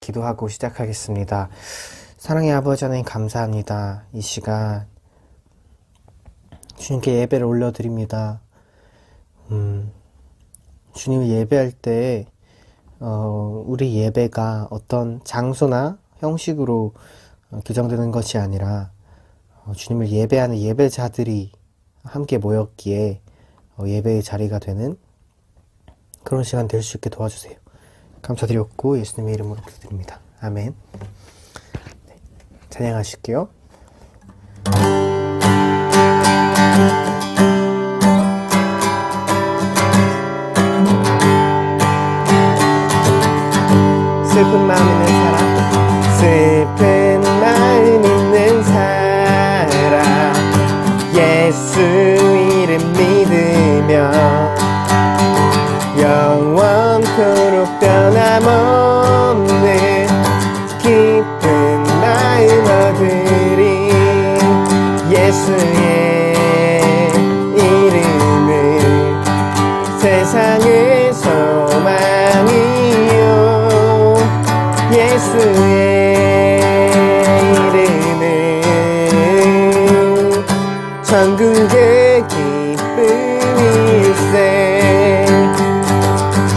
기도하고 시작하겠습니다. 사랑의 아버지 하나님 감사합니다. 이 시간 주님께 예배를 올려드립니다. 주님을 예배할 때 우리 예배가 어떤 장소나 형식으로 규정되는 것이 아니라 주님을 예배하는 예배자들이 함께 모였기에 예배의 자리가 되는 그런 시간 될 수 있게 도와주세요. 감사드렸고 예수님의 이름으로 기도드립니다. 아멘. 네, 찬양하실게요. 슬픈 마음 있는 사람, 슬픈 마음 있는 사람, 예수 이름 믿으며 영원토록 변함없는 깊은 마음 얻으리. 예수의 이름은 세상의 소망이요, 예수의 이름은 천국의 기쁨일세.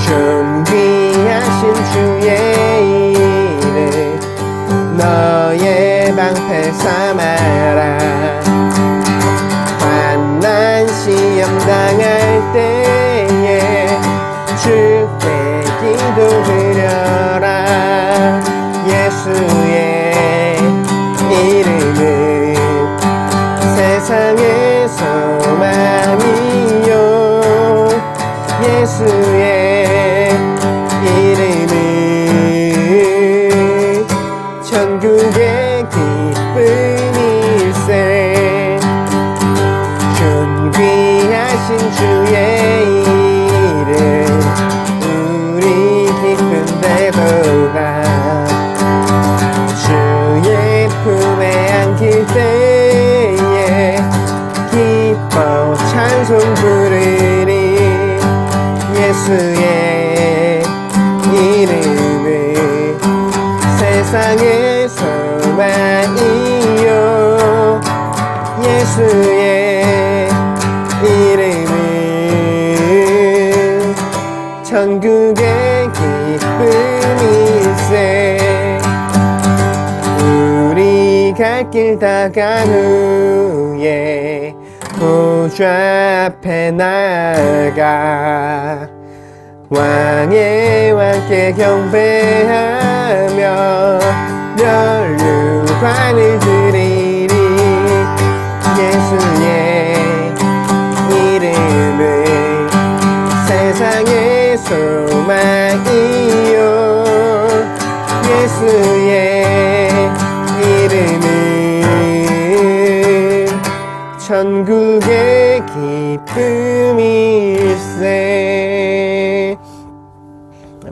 존귀하신 주의 이름 너의 방패 삼아라. 환난 시험 당할 때에 주께 기도드려라. 예수의 이름은 세상의 소망이요, 예수의 이름은 천국의 기쁨일세. 존귀하신 주의 이름 우리 기쁜 대도가 주의 품에 안길 때에 기뻐 찬송 부르리. 예수의 이름은 세상의 소망이요, 예수의 이름은 천국의 기쁨일세. 우리 갈 길 다 간 후에 보좌 앞에 나가 왕의 왕께 경배하며 면류관을 드리리. 예수의 이름은 세상의 소망이요, 예수의 이름은 천국의 기쁨일세.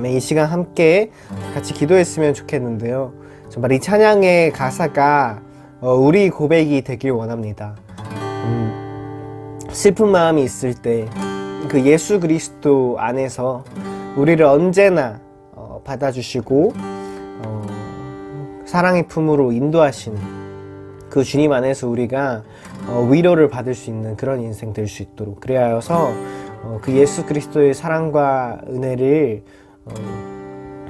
이 시간 함께 같이 기도했으면 좋겠는데요. 정말 이 찬양의 가사가 우리 고백이 되길 원합니다. 슬픈 마음이 있을 때 그 예수 그리스도 안에서 우리를 언제나 받아주시고 사랑의 품으로 인도하시는 그 주님 안에서 우리가 위로를 받을 수 있는 그런 인생 될 수 있도록, 그래야 하여서 그 예수 그리스도의 사랑과 은혜를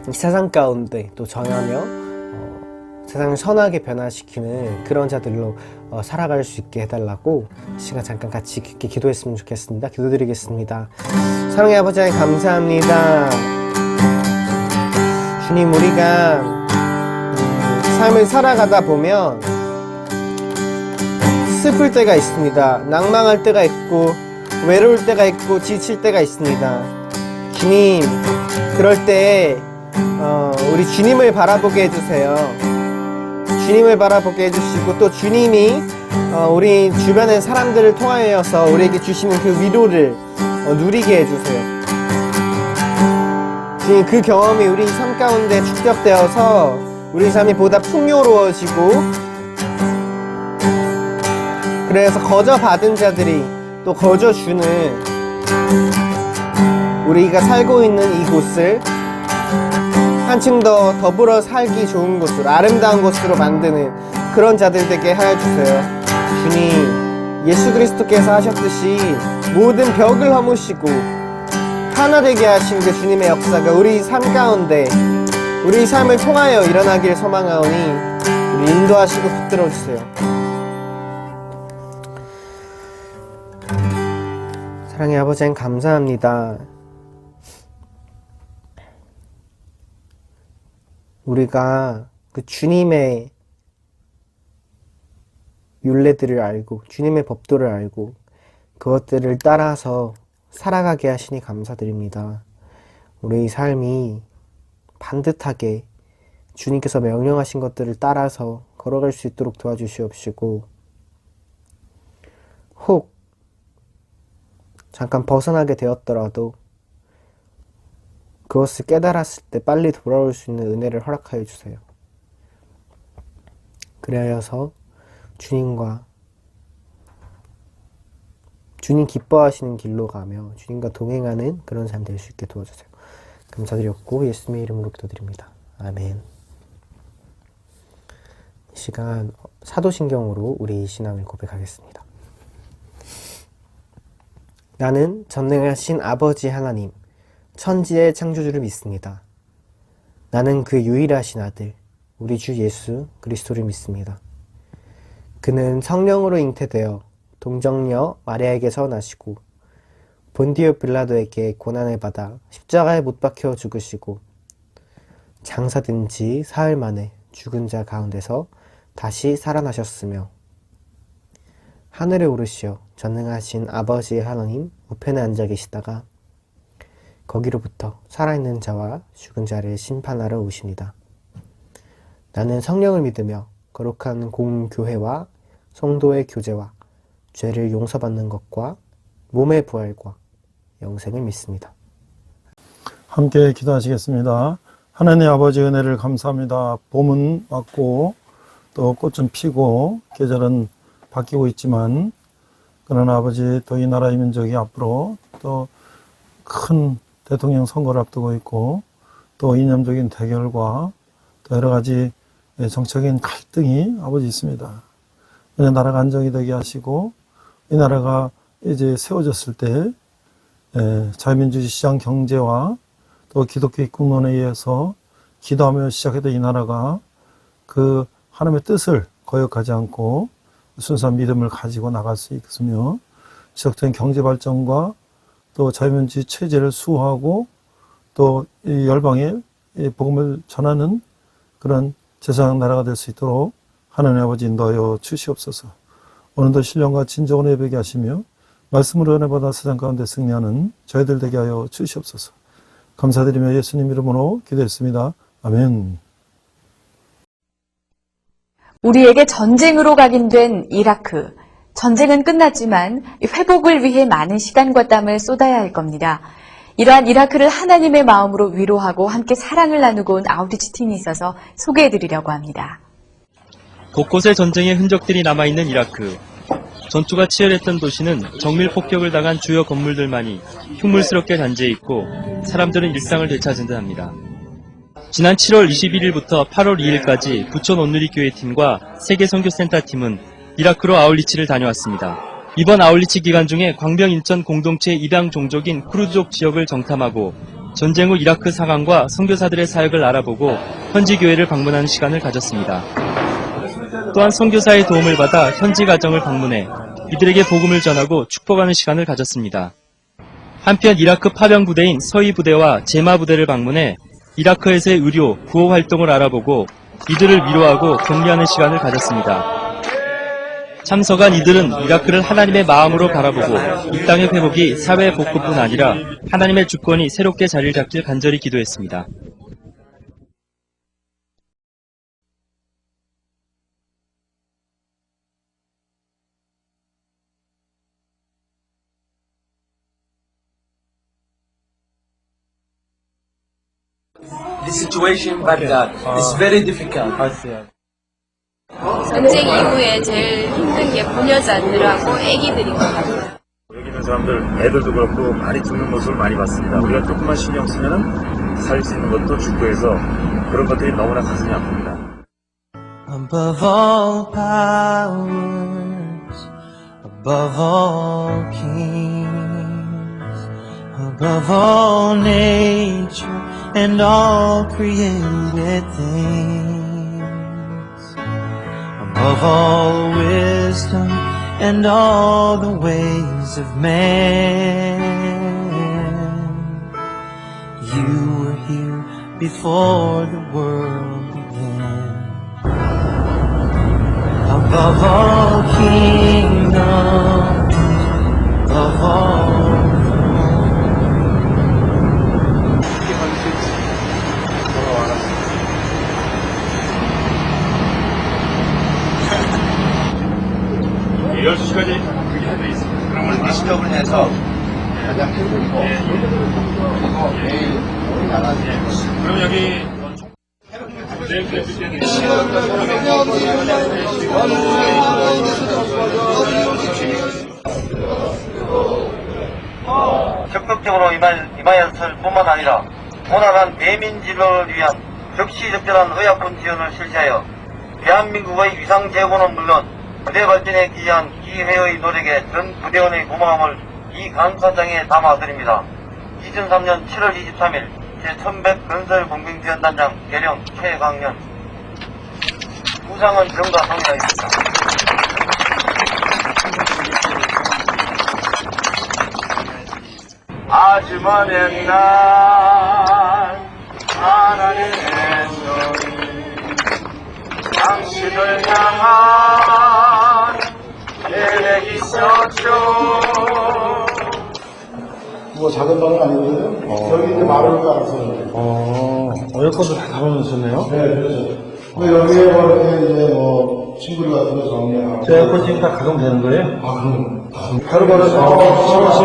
이 세상 가운데 또 전하며 세상을 선하게 변화시키는 그런 자들로 살아갈 수 있게 해달라고 시간 잠깐 같이 깊게 기도했으면 좋겠습니다. 기도드리겠습니다. 사랑의 아버지 하나님 감사합니다. 주님, 우리가 삶을 살아가다 보면 슬플 때가 있습니다. 낭망할 때가 있고 외로울 때가 있고 지칠 때가 있습니다. 주님, 그럴 때 우리 주님을 바라보게 해주세요. 주님을 바라보게 해주시고 또 주님이 우리 주변의 사람들을 통하여서 우리에게 주시는 그 위로를 누리게 해주세요. 주님, 그 경험이 우리 삶 가운데 축적되어서 우리 삶이 보다 풍요로워지고, 그래서 거저 받은 자들이 또 거저 주는 우리가 살고 있는 이곳을 한층 더 더불어 살기 좋은 곳으로, 아름다운 곳으로 만드는 그런 자들 되게 하여 주세요. 주님, 예수 그리스도께서 하셨듯이 모든 벽을 허무시고 하나 되게 하신 그 주님의 역사가 우리 삶 가운데, 우리 삶을 통하여 일어나길 소망하오니 우리 인도하시고 붙들어 주세요. 사랑의 아버지 하나님, 감사합니다. 우리가 그 주님의 율례들을 알고 주님의 법도를 알고 그것들을 따라서 살아가게 하시니 감사드립니다. 우리의 삶이 반듯하게 주님께서 명령하신 것들을 따라서 걸어갈 수 있도록 도와주시옵시고, 혹 잠깐 벗어나게 되었더라도 그것을 깨달았을 때 빨리 돌아올 수 있는 은혜를 허락하여 주세요. 그래서 주님과 주님 기뻐하시는 길로 가며 주님과 동행하는 그런 삶 될 수 있게 도와주세요. 감사드렸고 예수님의 이름으로 기도드립니다. 아멘. 이 시간 사도신경으로 우리 신앙을 고백하겠습니다. 나는 전능하신 아버지 하나님, 천지의 창조주를 믿습니다. 나는 그 유일하신 아들, 우리 주 예수 그리스도를 믿습니다. 그는 성령으로 잉태되어 동정녀 마리아에게서 나시고 본디오 빌라도에게 고난을 받아 십자가에 못 박혀 죽으시고 장사된 지 사흘 만에 죽은 자 가운데서 다시 살아나셨으며 하늘에 오르시어 전능하신 아버지 하나님 우편에 앉아 계시다가 거기로부터 살아있는 자와 죽은 자를 심판하러 오십니다. 나는 성령을 믿으며 거룩한 공교회와 성도의 교제와 죄를 용서받는 것과 몸의 부활과 영생을 믿습니다. 함께 기도하시겠습니다. 하나님 아버지 은혜를 감사합니다. 봄은 왔고 또 꽃은 피고 계절은 바뀌고 있지만, 그러나 아버지 또 이 나라의 민족이 앞으로 또 큰 대통령 선거를 앞두고 있고 또 이념적인 대결과 또 여러 가지 정적인 갈등이 아버지 있습니다. 이 나라가 안정이 되게 하시고 이 나라가 이제 세워졌을 때 자유민주주의 시장 경제와 또 기독교 입국론에 의해서 기도하며 시작했던 이 나라가 그 하나님의 뜻을 거역하지 않고 순수한 믿음을 가지고 나갈 수 있으며, 시작된 경제발전과 또 자유민주주의 체제를 수호하고 또 이 열방에 복음을 전하는 그런 제사장 나라가 될 수 있도록 하나님 아버지 인도하여 주시옵소서. 오늘도 신령과 진정으로 예배게 하시며 말씀으로 은혜받아 세상 가운데 승리하는 저희들 되게 하여 주시옵소서. 감사드리며 예수님 이름으로 기도했습니다. 아멘. 우리에게 전쟁으로 각인된 이라크. 전쟁은 끝났지만 회복을 위해 많은 시간과 땀을 쏟아야 할 겁니다. 이러한 이라크를 하나님의 마음으로 위로하고 함께 사랑을 나누고 온 아우트리치 팀이 있어서 소개해드리려고 합니다. 곳곳에 전쟁의 흔적들이 남아있는 이라크. 전투가 치열했던 도시는 정밀 폭격을 당한 주요 건물들만이 흉물스럽게 단지해 있고 사람들은 일상을 되찾은 듯 합니다. 지난 7월 21일부터 8월 2일까지 부천 온누리교회 팀과 세계선교센터 팀은 이라크로 아울리치를 다녀왔습니다. 이번 아울리치 기간 중에 광명 인천 공동체 입양 종족인 쿠르드족 지역을 정탐하고 전쟁 후 이라크 상황과 선교사들의 사역을 알아보고 현지 교회를 방문하는 시간을 가졌습니다. 또한 선교사의 도움을 받아 현지 가정을 방문해 이들에게 복음을 전하고 축복하는 시간을 가졌습니다. 한편 이라크 파병 부대인 서희 부대와 제마 부대를 방문해 이라크에서의 의료, 구호 활동을 알아보고 이들을 위로하고 격려하는 시간을 가졌습니다. 참석한 이들은 이라크를 하나님의 마음으로 바라보고 이 땅의 회복이 사회 복구뿐 아니라 하나님의 주권이 새롭게 자리를 잡길 간절히 기도했습니다. The situation in Baghdad is very difficult. 전쟁 이후에 제일 힘든 게 부녀자들하고 애기들인 것 같아요. 여기 있는 사람들, 애들도 그렇고 많이 죽는 모습을 많이 봤습니다. 우리가 조금만 신경 쓰면은 살 수 있는 것도 축구해서 그런 것들이 너무나 가슴이 아픕니다. Above all powers, above all kings, above all nature and all created things, above all wisdom and all the ways of man, you were here before the world began. Above all kingdoms, above all 시점을 해서 가장 힘들고 내일 나가서 그럼 여기 적극적으로 임하였을 뿐만 아니라 원활한 대민진로를 위한 적시적절한 의약품 지원을 실시하여 대한민국의 위상 제고는 물론 부대 발전에 기여한 이 회의 노력에 전 부대원의 고마움을 이 감사장에 담아드립니다. 2003년 7월 23일 제1100 건설공병지원단장 계령 최강년. 부상은 병가 성인하겠습니다. 아주 먼 옛날 하나님의 손이 당신을 향한 계획이 있었죠. 뭐 작은 방은 아니거든요. 여기 이제 마루를 깔았어요. 여기까지 다 담아놓으셨네요? 네, 그렇죠. 여기에 이렇게 이제 뭐 친구들 같은 거 정리하고. 제 에어컨 지금 다 가동되는 거예요? 그럼. 하루바로 사무실.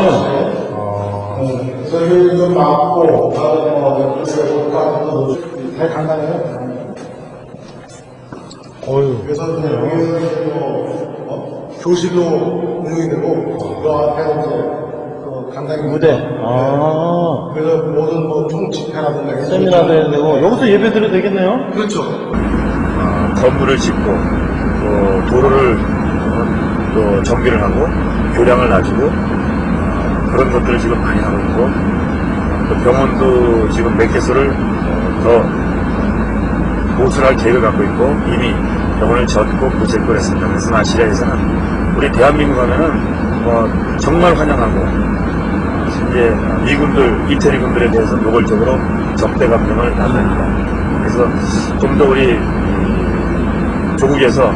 그래서 여기 좀 막고, 다음에 뭐, 이렇게 같은 거 잘 간단해요? 그래서 여기서 이제 뭐, 교실로 운영이 되고, 그 앞에 이제, 간단히 무대. 그래서 모든 뭐 총칙회라든가 세미나도 해야 되고 여기서 예배 드려도 되겠네요? 그렇죠. 건물을 짓고 또 도로를 또 정비를 하고 교량을 낮추고 그런 것들을 지금 많이 하고 있고 또 병원도 지금 몇 개소를 더 보수할 계획을 갖고 있고 이미 병원을 졌고 부채꼴 했습니다. 그래서 아시아에서는 우리 대한민국 하면은 뭐 정말 환영하고 이제 미군들, 이태리군들에 대해서 노골적으로 적대 감정을 나타냅니다. 그래서 좀 더 우리 조국에서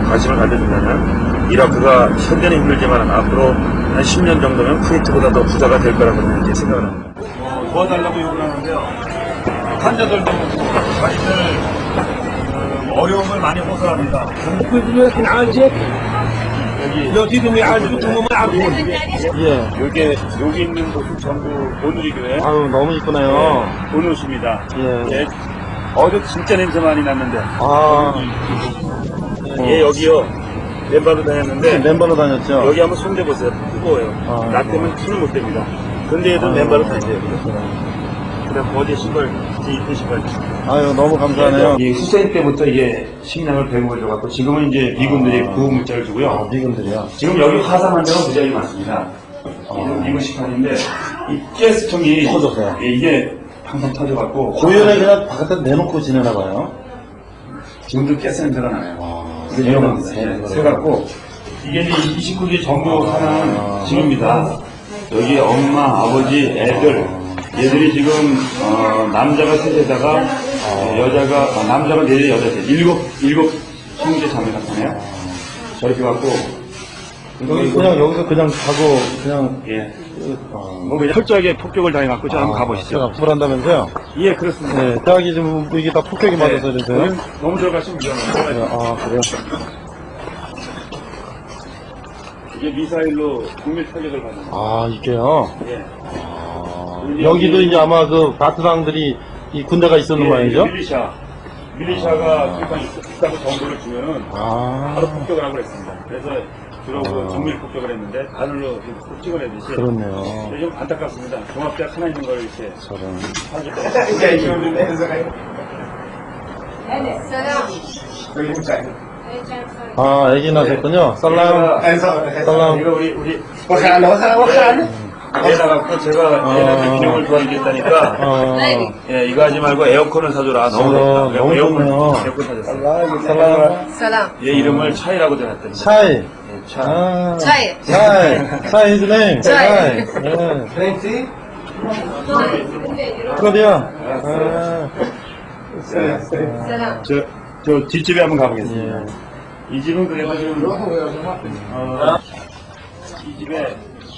관심을 가져준다면 이라크가 현재는 힘들지만 앞으로 한 10년 정도면 쿠웨이트보다 더 부자가 될 거라고 이렇게 생각을 합니다. 도와달라고 요구를 하는데요. 환자들도 자신들 어려움을 많이 호소합니다. 여기 여기 있는 곳은 전부 보누리교회. 아유, 너무 이쁘네요. 보누십니다. 예. 어제 진짜 냄새 많이 났는데. 예, 여기요. 맨발로 다녔는데. 맨발로 다녔죠? 여기 한번 손대보세요. 뜨거워요. 나 때문에 손을 못 댑니다. 근데 얘도 맨발로 다녀요. 그다음 어제 신발, 이제 이쁜 신발. 아유, 너무 감사하네요. 이 후세인 때부터 이게 식량을 배급을 줘갖고 지금은 이제 미군들이 구호물자를 주고요. 미군들이요? 지금 여기 화상 환자가 무지하게 많습니다. 미군 식판인데 이 가스통이 터져서요? 이게 항상 터져갖고 고연에 그냥 바깥에 내놓고 지내나 봐요. 지금도 가스 냄새가 나요. 이게 위험합니다. 그래갖고 이게 이제 29개 전부 사는 집입니다. 여기 엄마, 아버지, 애들 얘들이 지금 남자가 셋에다가 남자가 네 여자 셋 일곱 형제 자매가 사네요. 저렇게 갖고 그냥 여기서 그냥 가고 그냥 뭐 그냥 철저하게 폭격을 당해갖고 저 한번 가보시죠. 불한다면서요? 예, 그렇습니다. 네, 대학이 좀 이게 다 폭격이 맞아서 그러세요? 너무 들어가시면 위험해요. 그래요? 이게 미사일로 국밀 타격을 받는. 이게요? 예. 여기도 이제 아마 그 바트랑들이 이 군대가 있었는 모양이죠? 밀리샤가 그러니까 있다고 정보를 주면은 바로 폭격을 하고 그랬습니다. 그래서 주로 그 정밀 폭격을 했는데 바늘로 이렇게 콕 찍어내듯이. 그렇네요. 좀 안타깝습니다. 종합대학 하나 있는 걸 이렇게. 저런. 아, 애기 낳으셨군요. 살람. 살람. 이거 우리 애다가 제가 얘네들 기능을 도와주겠다니까 예, 이거 하지 말고 에어컨을 사줘라. 너무 덥다. 너무 좋네요. 에어컨 사줬어요. 살람. 얘 이름을 차이라고 대놨더니. 차이. 예, 차. 아. 차이. 차이 is name. 차이. 예. 어디야? 저 뒷집에 한번 가보겠습니다. 이 집은 그래도 지금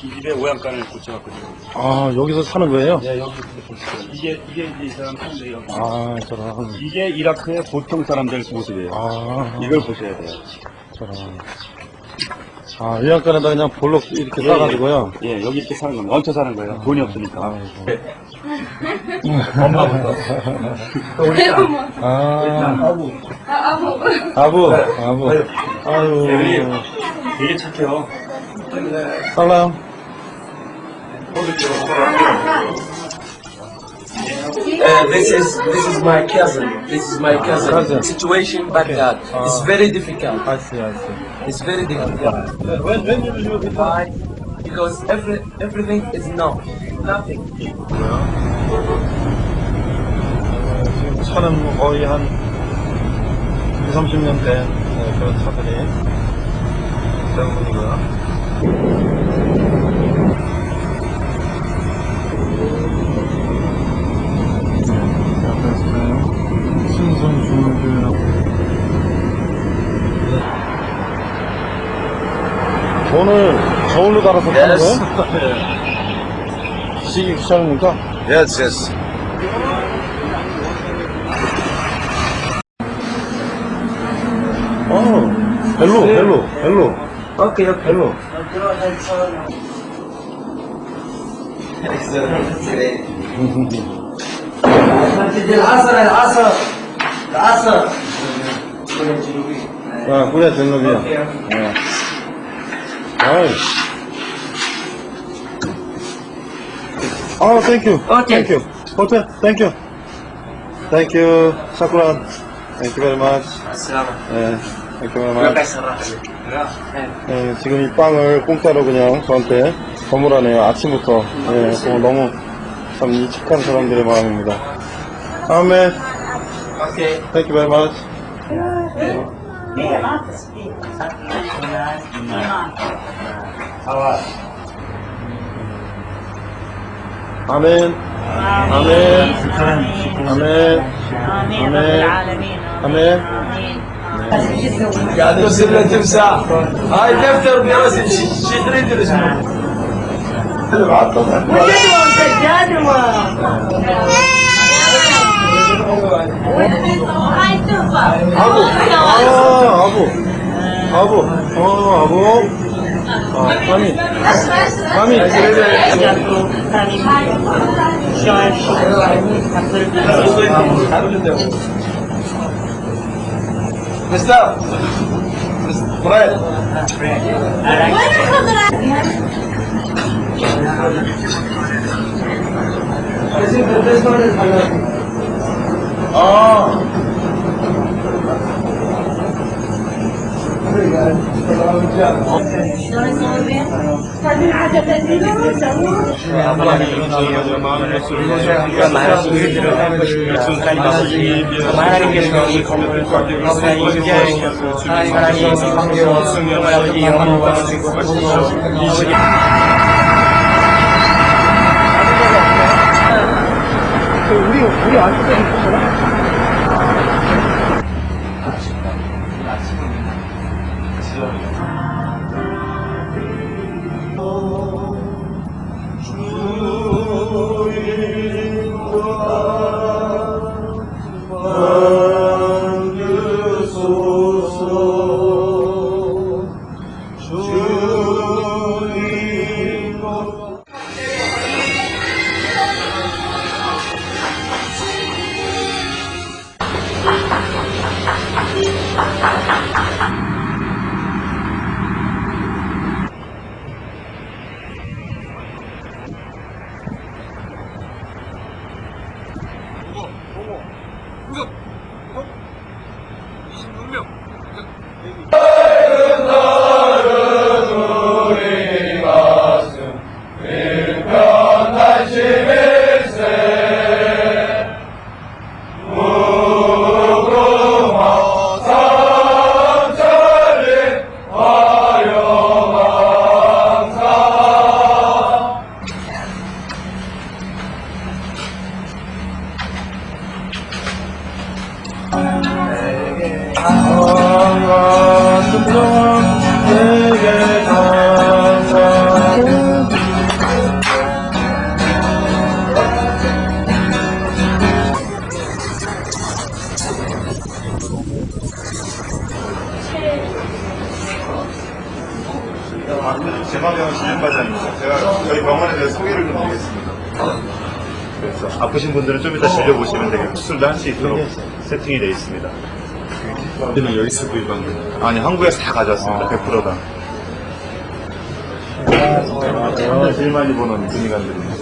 이 집에 오양간을 고쳐갖거든요. 아, 여기서 사는 거예요? 네, 여기 보시죠. 이게 이제 이 사람 사는데 여기. 아, 저런. 이게 이라크의 보통 사람들 모습이에요. 아, 이걸 보셔야 돼요. 저런. 아, 위안간에다 그냥 볼록 이렇게 싸가지고요. 예, 여기 이렇게 사는 겁니다. 얹혀 사는 거예요. 돈이 없으니까. 아이고. 엄마부터. 아부. 아유. 되게 착해요. 살람. This is my cousin. This is my cousin. Situation Baghdad. It's very difficult. I see. It's very difficult. When did you get Why? Because everything is no, nothing. 지금 차는 뭐 거의 한 20, 30년 된 그런 차들이 대부분이고요. 신선 주물주라고. 오늘 저울로 달아서 타는 거예요? 시기 귀찮으니까? Yes. 벨로. Okay. 벨로. 아, 그래, 벨로비야. 아이. 아, 땡큐. 땡큐. 호텔, 땡큐. 땡큐. 사쿠란. 땡큐 very much. 네, 땡큐 very much. 네, 지금 이 빵을 공짜로 그냥 저한테 선물하네요. 아침부터. 네, 너무 참 이 착한 사람들의 마음입니다. 아멘. Okay. Thank you very much. 아멘. 아멘. قاعد يرسل له تمساح هاي دفتر بيرسل شي تريد ترسمه 아부. 마미. Mister, bread. 하나님께서 이 건물을 인계하여 주셔서 하나님의 성경과 승리와 영광과 주시고 우리 안쪽에 있었잖아. 제마병원 진료과장입니다. 제가 저희 병원에 대해서 소개를 좀 드리겠습니다. 그래서 아프신 분들은 좀 이따 진료보시면 되게 수술도 할 수 있도록 세팅이 되어 있습니다. 여기는 여기서 구입한 아니 한국에서 다 가져왔습니다. 100%다. 제일 많이 보는 근위관들입니다.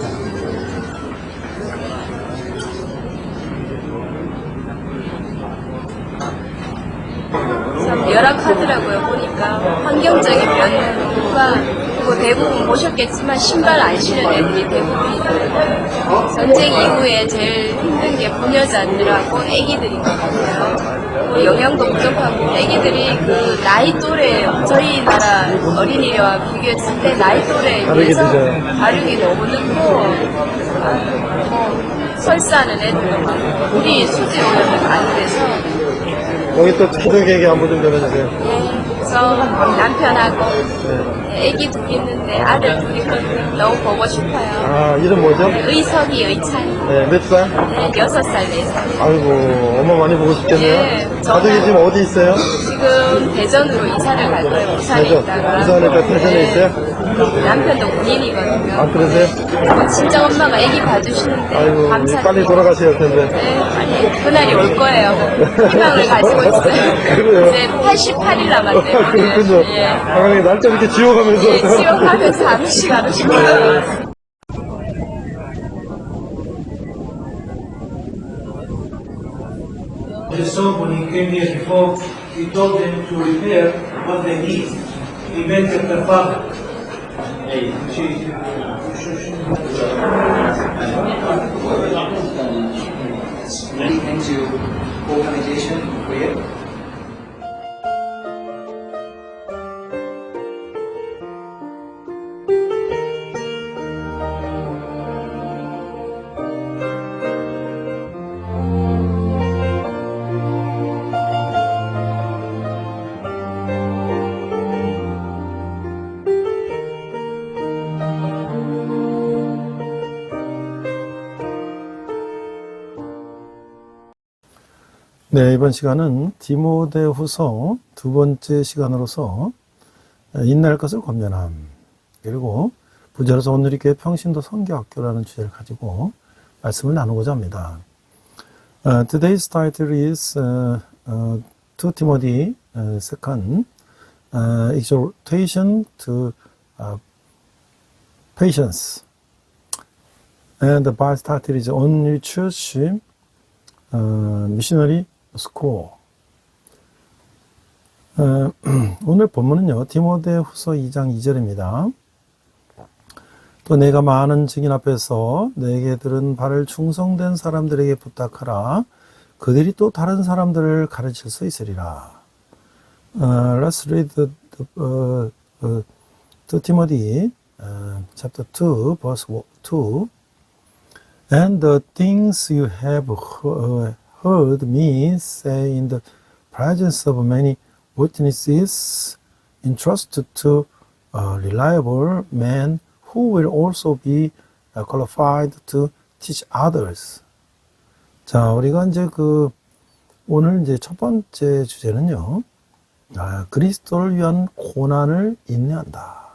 열악하더라고요. 보니까 환경적인 면과 그리고 대부분 보셨겠지만 신발 안 신은 애들이 대부분이더라고요. 전쟁 이후에 제일 힘든 게 부녀자들하고 애기들이거든요. 영양도 부족하고 애기들이 그 나이 또래 저희 나라 어린이와 비교했을 때 나이 또래에 비해서 발육이 너무 늦고 설사하는 애들도 많고 우리 수질 오염이 많이 돼서 여기 또 기독 얘기 한번 좀 전해주세요. 그래서 남편하고 애기 둘 있는데 아들 둘이거든요. 너무 보고 싶어요. 아, 이름 뭐죠? 의석이 의찬. 네, 몇 살? 네, 6살, 4살. 아이고, 엄마 많이 보고 싶겠네요. 네, 가족이 지금 어디 있어요? 지금 대전으로 이사를 갈 거예요. 부산에 대전. 있다가. 부산에 대전에 있어요? 남편도 군인이거든요. 아, 그러세요? 친정 엄마가 애기 봐주시는데 아이고, 감사해요. 빨리 돌아가셔야 할 텐데. 네, 빨리 그날이 올 거예요. 희망을 가지고 있어요. 그래요? 이제 88일 남았네요. 아, 그렇군요. 예. 아, 날짜 이렇게 지워가면서. 예, 지원하면서 아저씨 가르치고요. The son, when he came here before, he told them to repair what they need. He mentioned the father. into organization in Korea. 네, 이번 시간은 디모데후서 두 번째 시간으로서 인내할 것을 권면함, 그리고 부제로서 온누리교회 평신도 선교학교라는 주제를 가지고 말씀을 나누고자 합니다. Today's title is 2 Timothy 2nd Exhortation to Patience, and the Bible title is Only Church Missionary 스코어. 오늘 본문은요, 디모데후서 2장 2절입니다. 또 내가 많은 증인 앞에서 내게 들은 바를 충성된 사람들에게 부탁하라. 그들이 또 다른 사람들을 가르칠 수 있으리라. Let's read to Timothy chapter 2 verse 2. And the things you have heard me say in the presence of many witnesses, entrust to reliable men who will also be qualified to teach others. 자, 우리가 이제 오늘 이제 첫 번째 주제는요, 그리스도를 위한 고난을 인내한다.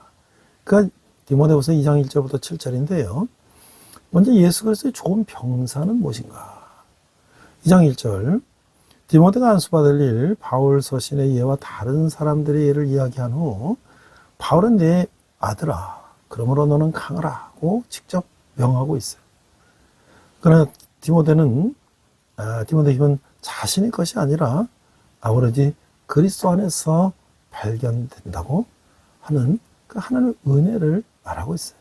그러니까 디모데후서 2장 1절부터 7절인데요. 먼저 예수 그리스도의 좋은 병사는 무엇인가? 2장 1절, 디모데가 안수받을 일, 바울 서신의 예와 다른 사람들의 예를 이야기한 후, 바울은 내 아들아, 그러므로 너는 강하라고 직접 명하고 있어요. 그러나 디모데 힘은 자신의 것이 아니라 오로지 그리스도 안에서 발견된다고 하는 그 하나님의 은혜를 말하고 있어요.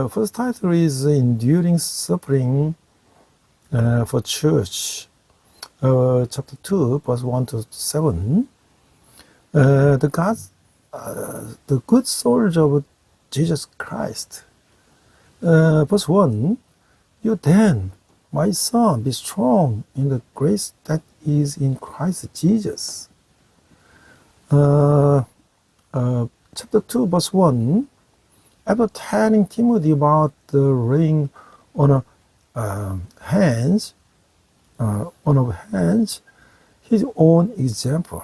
First title is Enduring Suffering for Church. Chapter 2, verse 1 to 7. The good soldier of Jesus Christ. Verse 1. You then, my son, be strong in the grace that is in Christ Jesus. Chapter 2, verse 1. After telling Timothy about the laying on of hands, his own example,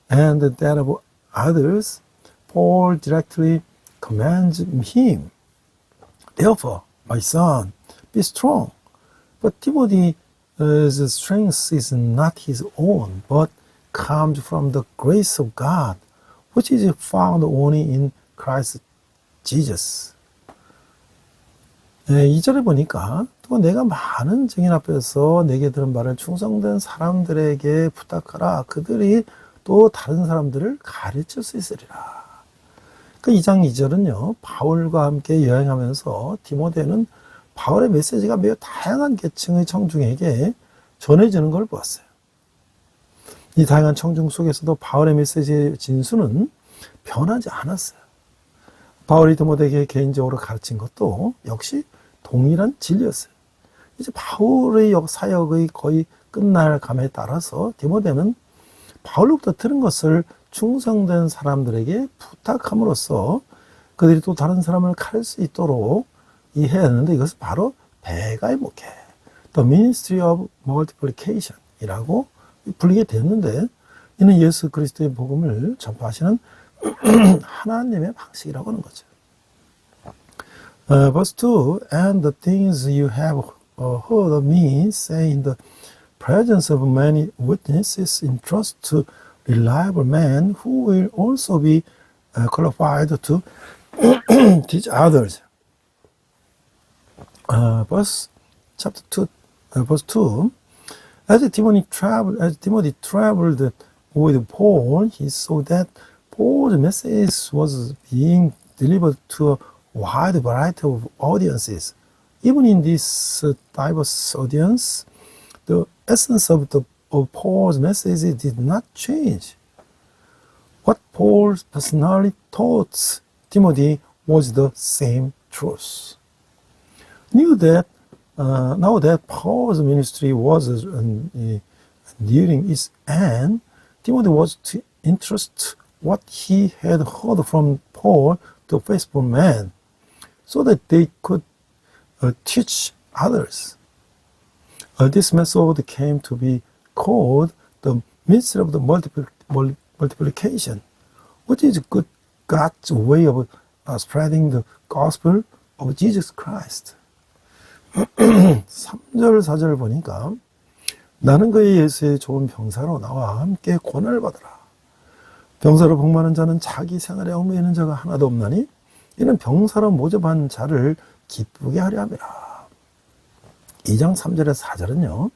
and that of others, Paul directly commands him. Therefore, my son, be strong. But Timothy's strength is not his own, but comes from the grace of God, which is found only in Christ Jesus. 2절에 보니까 또 내가 많은 증인 앞에서 내게 들은 말을 충성된 사람들에게 부탁하라. 그들이 또 다른 사람들을 가르칠 수 있으리라. 그 2장 2절은요. 바울과 함께 여행하면서 디모데는 바울의 메시지가 매우 다양한 계층의 청중에게 전해지는 걸 보았어요. 이 다양한 청중 속에서도 바울의 메시지의 진수는 변하지 않았어요. 바울이 디모데에게 개인적으로 가르친 것도 역시 동일한 진리였어요. 이제 바울의 사역의 거의 끝날 감에 따라서 디모데는 바울로부터 들은 것을 충성된 사람들에게 부탁함으로써 그들이 또 다른 사람을 가르칠 수 있도록 이해해야 하는데 이것은 바로 배가의 목회, The Ministry of Multiplication 이라고 불리게 됐는데 이는 예수 그리스도의 복음을 전파하시는 하나님의 방식이라고 하는 거죠. Verse 2, And the things you have heard of me say in the presence of many witnesses entrust to reliable men who will also be qualified to teach others. Chapter 2, verse 2. As Timothy traveled with Paul, he saw that Paul's message was being delivered to a wide variety of audiences. Even in this diverse audience, the essence of Paul's message did not change. What Paul personally taught Timothy was the same truth. Now that Paul's ministry was nearing its end, Timothy was to entrust what he had heard from Paul to faithful men, so that they could teach others. This method came to be called the ministry of the multiplication, which is God's way of spreading the gospel of Jesus Christ. 3절, 4절을 보니까 나는 그의 예수의 좋은 병사로 나와 함께 고난을 받으라. 병사로 복마는 자는 자기 생활에 얽매이는 자가 하나도 없나니 이는 병사로 모집한 자를 기쁘게 하려 함이라. 2장 3절에서 4절은요.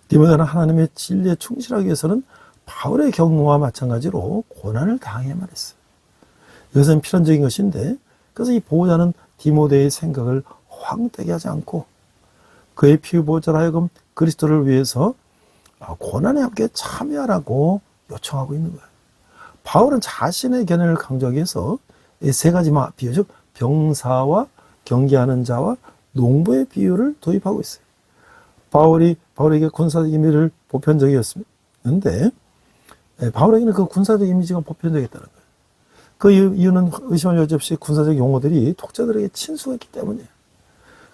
디모데는 하나님의 진리에 충실하기 위해서는 바울의 경우와 마찬가지로 고난을 당해야만 했어요. 이것은 필연적인 것인데 그래서 이 보호자는 디모데의 생각을 황되게 하지 않고 그의 피보자로 하여금 그리스도를 위해서 고난에 함께 참여하라고 요청하고 있는 거예요. 바울은 자신의 견해를 강조하기 위해서 이 세 가지 비유, 즉 병사와 경계하는 자와 농부의 비유를 도입하고 있어요. 바울에게 군사적 이미지를 보편적이었는데 바울에게는 그 군사적 이미지가 보편적이었다는 거예요. 그 이유는 의심할 여지 없이 군사적 용어들이 독자들에게 친숙했기 때문이에요.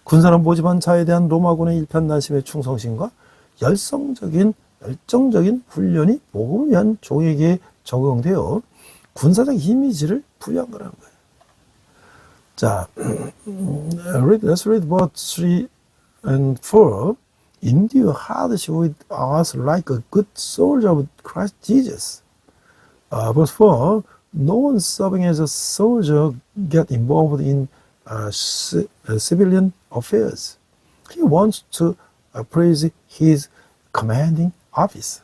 군사를 모집한 자에 대한 로마군의 일편단심의 충성심과 열정적인 훈련이 복음을 위한 종에게 적용되어 군사적 이미지를 부여한 거라는 거예요. 자, let's read verse 3 and 4. Endure hardship with us like a good soldier of Christ Jesus. Verse 4. No one serving as a soldier get involved in civilian affairs. He wants to praise his commanding office.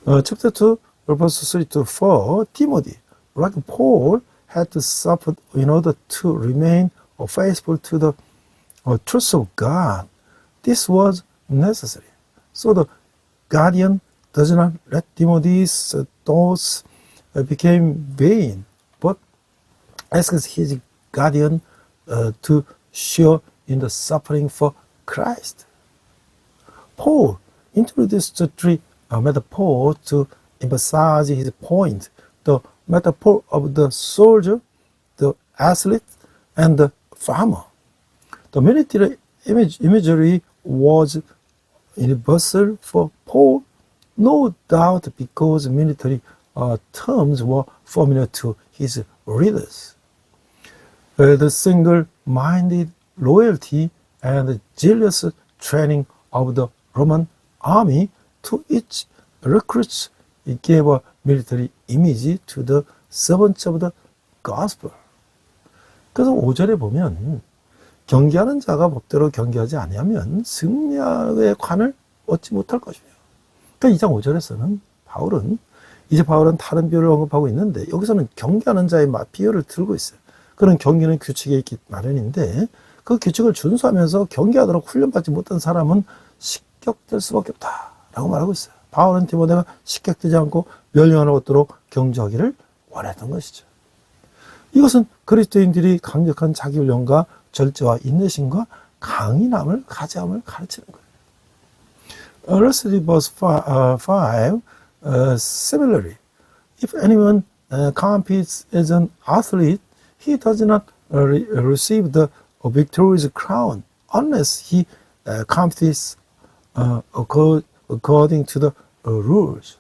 chapter 2, verse 3 to 4, Timothy, like Paul, had to suffer in order to remain faithful to the truth of God. This was necessary. So the guardian does not let Timothy's thoughts become vain, but asks his guardian to share in the suffering for Christ. Paul introduced the three metaphors to emphasize his point. The metaphor of the soldier, the athlete, and the farmer. The military imagery was universal for Paul, no doubt because military terms were familiar to his readers. The single-minded loyalty and zealous training of the Roman army to its recruits gave a military image to the servants of the gospel. 그래서 5절에 보면 경계하는 자가 법대로 경계하지 아니하면 승리의 관을 얻지 못할 것이며. 그러니까 2장 5절에서는 바울은 다른 비유를 언급하고 있는데 여기서는 경계하는 자의 비유를 들고 있어요. 그런 경계는 규칙에 있기 마련인데 그 규칙을 준수하면서 경계하도록 훈련받지 못한 사람은 식격될 수밖에 없다라고 말하고 있어요. 바울은 디모데가 식격되지 않고 멸류관을 얻도록 경주하기를 원했던 것이죠. 이것은 그리스도인들이 강력한 자기훈련과 절제와 인내심과 강인함을 가져함을 가르치는 거예요. Let's read verse 5. Similarly, if anyone competes as an athlete, he does not receive the victorious crown unless he competes according to the rules.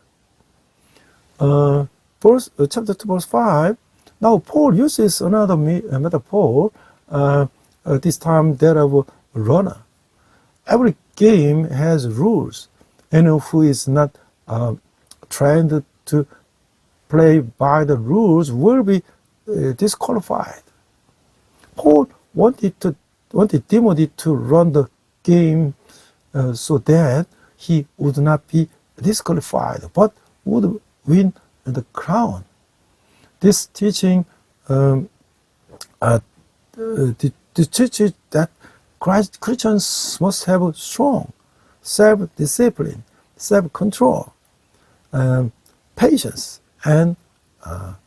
Chapter 2, verse 5. Now Paul uses another metaphor, this time that of a runner. Every game has rules. Anyone who is not trained to play by the rules will be disqualified. Paul wanted Timothy to run the game so that he would not be disqualified, but would win the crown. This teaching teaches that Christians must have strong self-discipline, self-control, patience, and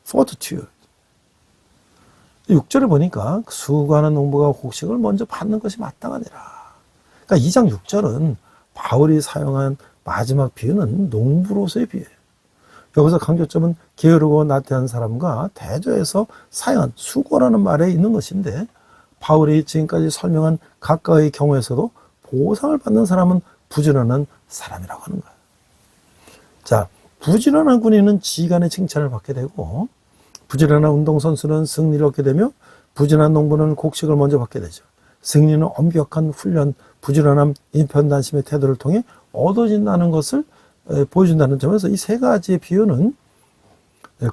fortitude. 6절에 보니까 수고하는 농부가 곡식을 먼저 받는 것이 마땅하니라. 그러니까 2장 6절은 바울이 사용한 마지막 비유는 농부로서의 비유예요. 여기서 강조점은 게으르고 나태한 사람과 대조해서 사용한 수고라는 말에 있는 것인데 바울이 지금까지 설명한 각각의 경우에서도 보상을 받는 사람은 부지런한 사람이라고 하는 거예요. 자, 부지런한 군인은 지휘관의 칭찬을 받게 되고 부지런한 운동선수는 승리를 얻게 되며 부지런한 농부는 곡식을 먼저 받게 되죠. 승리는 엄격한 훈련, 부지런함, 인편단심의 태도를 통해 얻어진다는 것을 보여준다는 점에서 이 세 가지의 비유는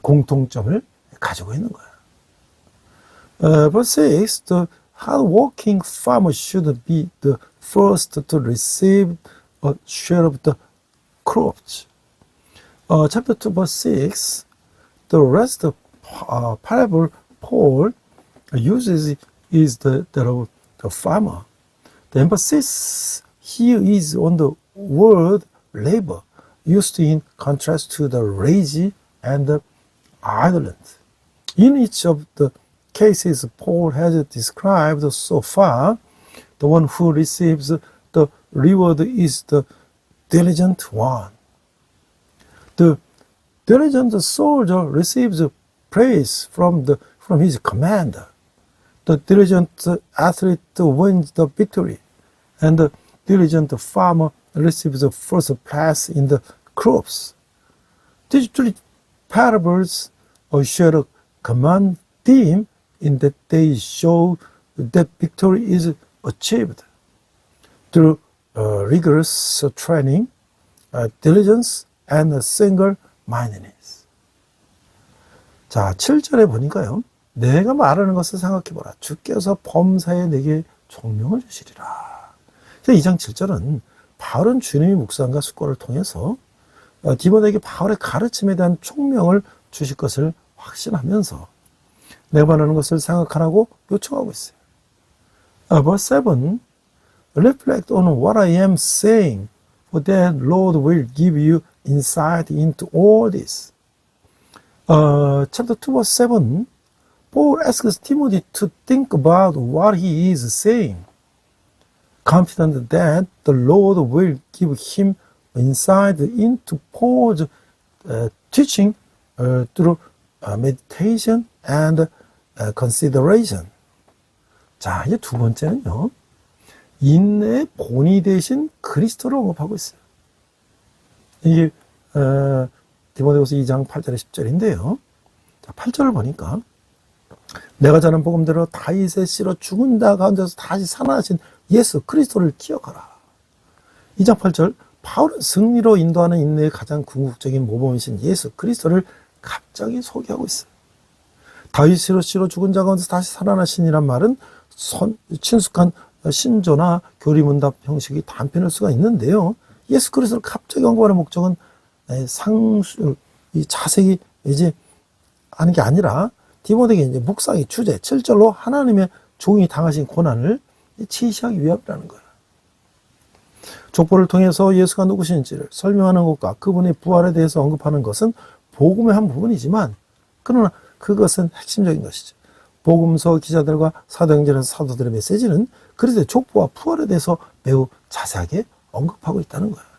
공통점을 가지고 있는 거예요. Verse 6, the hard-working farmer should be the first to receive a share of the crops. Chapter 2, verse 6, the rest of parable Paul uses is that of the farmer. The emphasis here is on the word labor, used in contrast to the lazy and the idleness. In each of the cases Paul has described so far, the one who receives the reward is the diligent one. The diligent soldier receives praise from his commander. The diligent athlete wins the victory, and the diligent farmer receives the first place in the crops. These three parables share a common theme in that they show that victory is achieved through rigorous training, diligence, and single-mindedness. 자, 7절에 보니까요. 내가 말하는 것을 생각해보라. 주께서 범사에 내게 총명을 주시리라. 2장 7절은 바울은 주님의 묵상과 숙고를 통해서 디모데에게 바울의 가르침에 대한 총명을 주실 것을 확신하면서 내가 말하는 것을 생각하라고 요청하고 있어요. Verse 7, reflect on what I am saying, for that Lord will give you insight into all this. Chapter 2, verse 7, Paul asks Timothy to think about what he is saying, confident that the Lord will give him insight into Paul's teaching through meditation and consideration. 자, 이제 두 번째는요, 인내의 본이 되신 그리스도를 언급하고 있어요. 이게 디모데후서 2장 8절에 10절인데요. 자, 8절을 보니까 내가 전한 복음대로 다윗의 씨로 죽은 자 가운데서 다시 살아나신 예수 그리스도를 기억하라. 2장 8절, 바울은 승리로 인도하는 인내의 가장 궁극적인 모범이신 예수 그리스도를 갑자기 소개하고 있어요. 다윗의 씨로 죽은 자 가운데서 다시 살아나신이란 말은 친숙한 신조나 교리문답 형식이 단편일 수가 있는데요. 예수 그리스도를 갑자기 언급하는 목적은 이 자세히 이제 하는 게 아니라 디모데에게 이제 묵상의 주제 7절로 하나님의 종이 당하신 고난을 치시하기 위함이라는 거예요. 족보를 통해서 예수가 누구신지를 설명하는 것과 그분의 부활에 대해서 언급하는 것은 복음의 한 부분이지만 그러나 그것은 핵심적인 것이죠. 복음서 기자들과 사도행전에서 사도들의 메시지는 그리스도의 족보와 부활에 대해서 매우 자세하게 언급하고 있다는 거예요.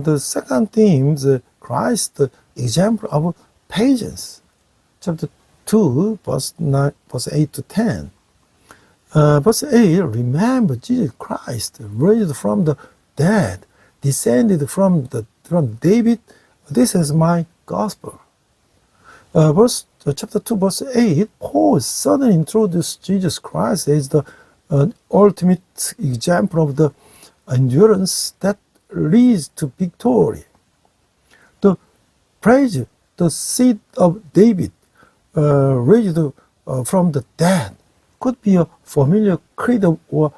The second theme is Christ, the example of patience. Chapter 2, verse 8 to 10. Verse 8, remember Jesus Christ, raised from the dead, descended from David. This is my gospel. Chapter 2, verse 8, Paul suddenly introduced Jesus Christ as the ultimate example of the endurance that leads to victory. The praise, the seed of David, raised from the dead, could be a familiar creed or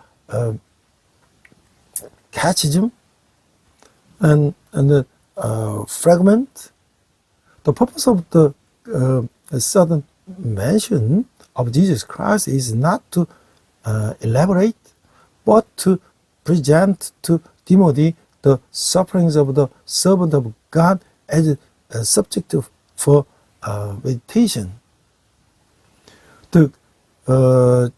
catechism and fragment. The purpose of the sudden mention of Jesus Christ is not to elaborate, but to present to Timothy the sufferings of the servant of God as a subject for meditation. The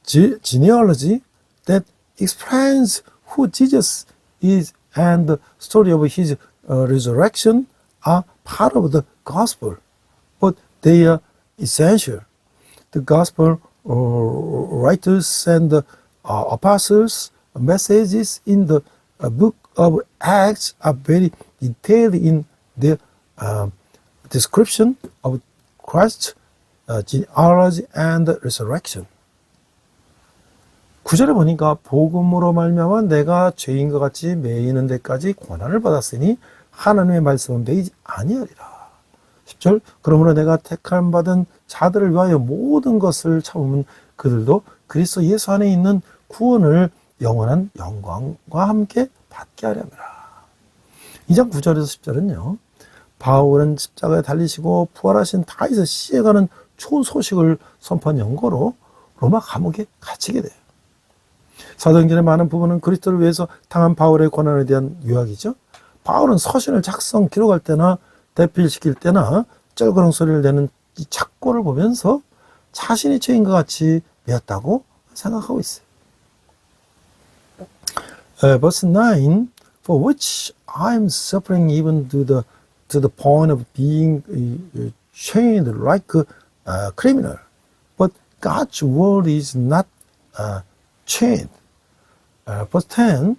genealogy that explains who Jesus is and the story of his resurrection are part of the gospel, but they are essential. The gospel writers and the apostles' messages in the book of Acts are very detailed in their description of Christ's genealogy and resurrection. 9절에 보니까 복음으로 말미암아 내가 죄인과 같이 매이는 데까지 고난을 받았으니 하나님의 말씀은 매이지 아니하리라. 10절, 그러므로 내가 택함 받은 자들을 위하여 모든 것을 참으면 그들도 그리스도 예수 안에 있는 구원을 영원한 영광과 함께 받게 하렵니다. 2장 9절에서 10절은요. 바울은 십자가에 달리시고 부활하신 다윗의 씨에 관한 좋은 소식을 선포한 연고로 로마 감옥에 갇히게 돼요. 사도행전의 많은 부분은 그리스도를 위해서 당한 바울의 고난에 대한 요약이죠. 바울은 서신을 작성, 기록할 때나 대필시킬 때나 쩔그렁 소리를 내는 이 착고를 보면서 자신이 죄인과 같이 되었다고 생각하고 있어요. Verse 9, for which I am suffering even to the point of being chained like a criminal. But God's word is not chained. Verse 10,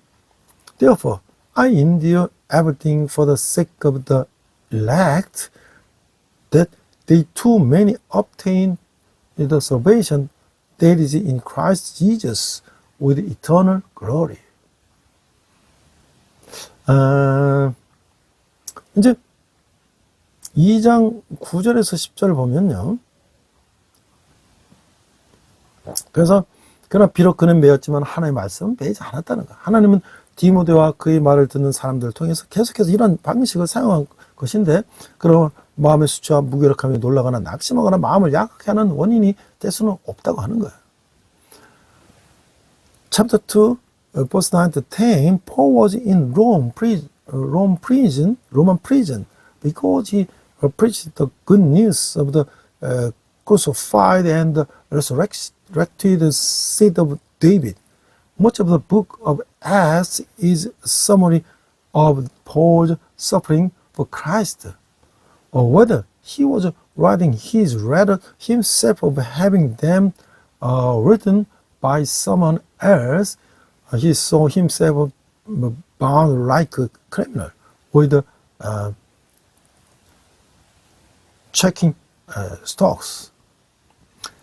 therefore I endure everything for the sake of the elect, that they too may obtain the salvation that is in Christ Jesus with eternal glory. 이제 2장 9절에서 10절을 보면요. 그래서 그러나 비록 그는 매였지만 하나님의 말씀은 매이지 않았다는 거예요. 하나님은 디모데와 그의 말을 듣는 사람들을 통해서 계속해서 이런 방식을 사용한 것인데, 그런 마음의 수치와 무기력함에 놀라거나 낙심하거나 마음을 약하게 하는 원인이 될 수는 없다고 하는 거예요. Chapter 2, verse 9 to 10, Paul was in Roman prison, because he preached the good news of the crucified and resurrected seed of David. Much of the book of Acts is a summary of Paul's suffering for Christ. Or whether he was writing his letter himself or having them written by someone else, he saw himself bound like a criminal with checking stocks.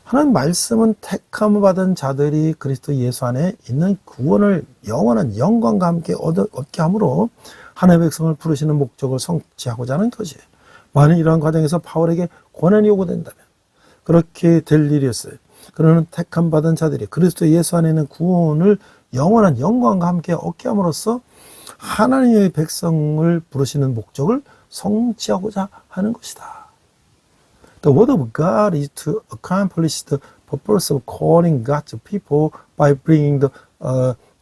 하나님 말씀은 택함을 받은 자들이 그리스도 예수 안에 있는 구원을 영원한 영광과 함께 얻게 함으로 하나님의 백성을 부르시는 목적을 성취하고자 하는 것이에요. 만일 이러한 과정에서 바울에게 고난이 요구된다면 그렇게 될 일이었어요. 그러는 택함 받은 자들이 그리스도 예수 안에 있는 구원을 영원한 영광과 함께 얻게 함으로써 하나님의 백성을 부르시는 목적을 성취하고자 하는 것이다. The word of God is to accomplish the purpose of calling God's people by bringing the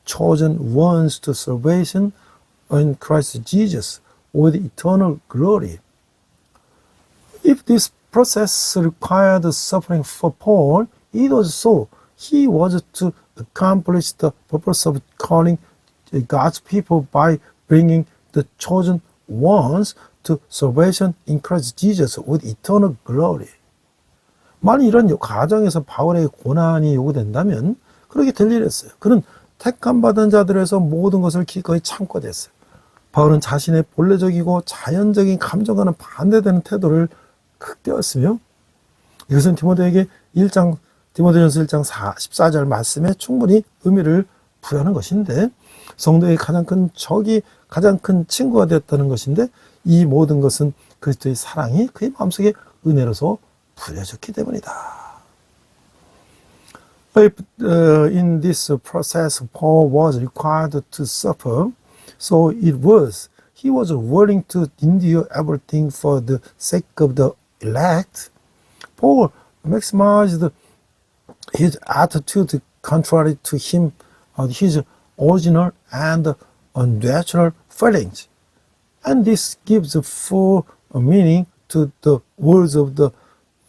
chosen ones to salvation in Christ Jesus with eternal glory. If this process required suffering for Paul, it was so. He was to accomplish the purpose of calling God's people by bringing the chosen ones to salvation in Christ Jesus with eternal glory. 만일 이런 과정에서 바울에게 고난이 요구된다면 그렇게 될 일이었어요. 그는 택함 받은 자들에서 모든 것을 기꺼이 참고 됐어요. 바울은 자신의 본래적이고 자연적인 감정과는 반대되는 태도를 극대화했으며 이것은 디모데전서 1장 14절 말씀에 충분히 의미를 부여하는 것인데, 성도의 가장 큰 적이 가장 큰 친구가 되었다는 것인데, 이 모든 것은 그리스도의 사랑이 그의 마음속에 은혜로서 부여졌기 때문이다. In this process, Paul was required to suffer, so he was willing to endure everything for the sake of the elect. Paul maximized his attitude contrary to his original and unnatural feelings. And this gives full meaning to the words of the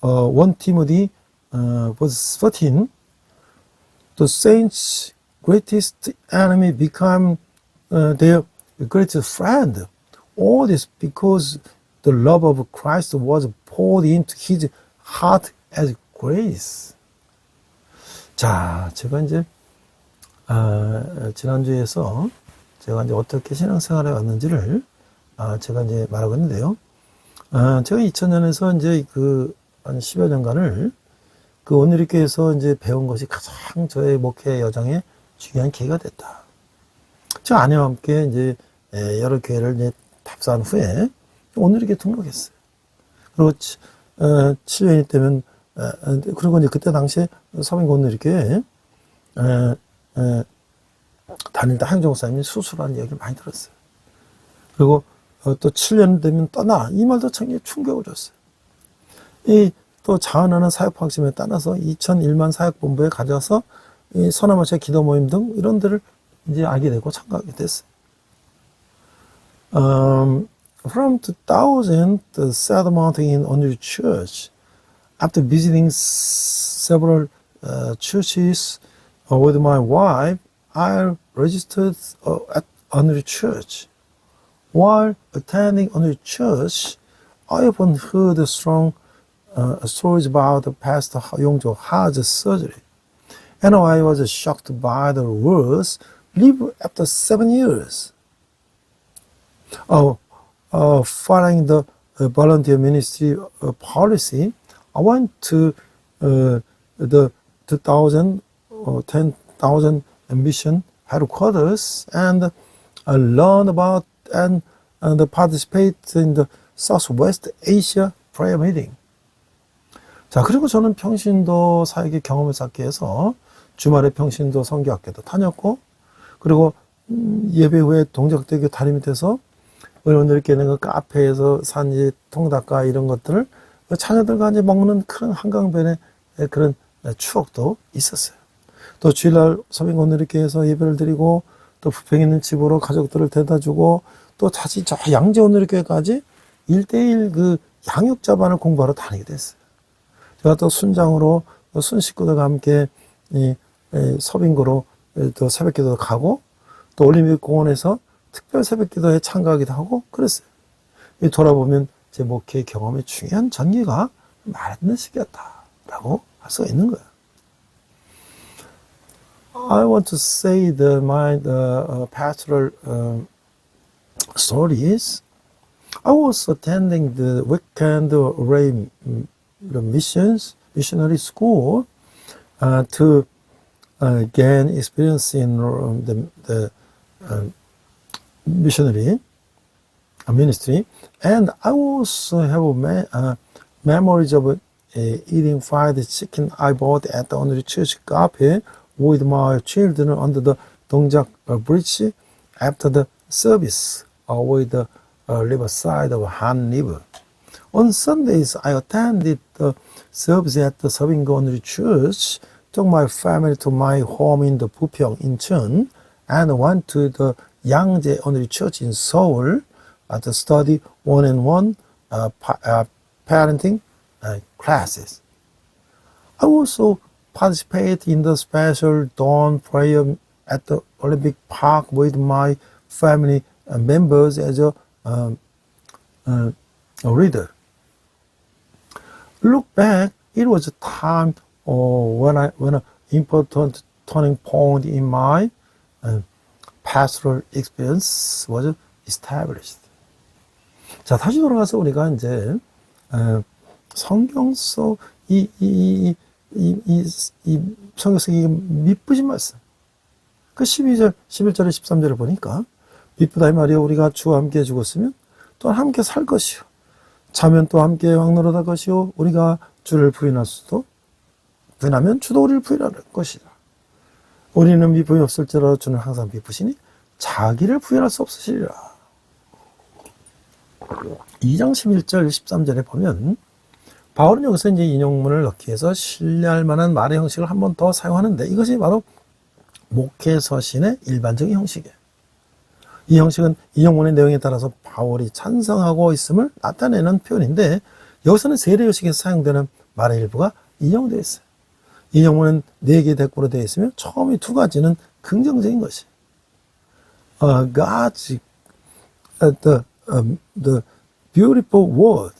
1 Timothy verse 13. The saints' greatest enemy become their greatest friend. All this because the love of Christ was poured into his heart as grace. 자, 제가 이제 지난주에서 제가 이제 어떻게 신앙생활에 왔는지를 제가 이제 말하고 있는데요. 제가 2000년에서 이제 한 10여 년간을 온누리교회에서 이제 배운 것이 가장 저의 목회 여정에 중요한 계기가 됐다. 저 아내와 함께 이제 여러 교회를 이제 답사한 후에 온누리교회 등록했어요. 그리고 7년이 되면 그리고 이제 그때 당시에 서민고 온누리교회 다닐 때 한종 목사님이 수술하는 이야기를 많이 들었어요. 그리고 또 7년 되면 떠나, 이 말도 참 충격을 줬어요. 또 자원하는 사역 방침에 따라서 2001만 사역본부에 가져와서 이 서남아시아 기도 모임 등 이런 데를 이제 알게 되고 참가하게 됐어요. From 2000, the South Mountain in Onuri Church, after visiting several churches with my wife, I registered at Onuri Church. While attending Onuri Church, I often heard strong stories about Pastor Yongjo Ha's surgery, and I was shocked by the words, "Live after 7 years." Following the volunteer ministry policy, I went to the 10,000 mission headquarters and learned about and participate in the Southwest Asia prayer meeting. 자, 그리고 저는 평신도 사역의 경험을 쌓기 위해서 주말에 평신도 선교학교도 다녔고, 그리고 예배 후에 동작대교 다리 밑에서 의원들 있게 있는 그 카페에서 산 이제 통닭과 이런 것들을 자녀들과 이제 먹는 그런 한강변의 그런 추억도 있었어요. 또 주일날 서빙원들 이렇게 해서 예배를 드리고 또 부평에 있는 집으로 가족들을 데려다주고 또 다시 저 양재오늘교회까지 1대1 그 양육자반을 공부하러 다니게 됐어요. 제가 또 순장으로 순 식구들과 함께 이 서빙고로 또 새벽기도 가고 또 올림픽 공원에서 특별 새벽기도에 참가하기도 하고 그랬어요. 이 돌아보면 제 목회 경험의 중요한 전개가 말하는 시기였다라고 할 수가 있는 거예요. I want to say my pastoral stories. I was attending the weekend array missionary school to gain experience in the missionary ministry, and I also have memories of eating fried chicken I bought at the Only Church cafe with my children under the Dongjak Bridge after the service with the riverside of Han River. On Sundays, I attended the service at the Seoingo Only Church, took my family to my home in the Bupyeong, Incheon, and went to the Yangjae Only Church in Seoul to study one-on-one parenting classes. I also participate in the special dawn prayer at the Olympic Park with my family members as a reader. Look back, it was a time when an important turning point in my pastoral experience was established. 자, 다시 돌아가서 우리가 이제 성경 속 이 성경 속의 미쁘신 말씀. 그 12절, 11절에 13절을 보니까 미쁘다 이 말이여 우리가 주와 함께 죽었으면 또한 함께 살 것이요. 자면 또 함께 왕노릇할 것이요. 우리가 주를 부인하면 주도 우리를 부인할 것이다. 우리는 미움이 없을지라도 주는 항상 미쁘시니 자기를 부인할 수 없으시리라. 2장 11절 13절에 보면 바울은 여기서 이제 인용문을 넣기 위해서 신뢰할 만한 말의 형식을 한 번 더 사용하는데 이것이 바로 목회 서신의 일반적인 형식이에요. 이 형식은 인용문의 내용에 따라서 바울이 찬성하고 있음을 나타내는 표현인데 여기서는 세례 요식에서 사용되는 말의 일부가 인용되어 있어요. 인용문은 4개의 대꾸로 되어 있으며 처음이 2가지는 긍정적인 것이. God's the beautiful word.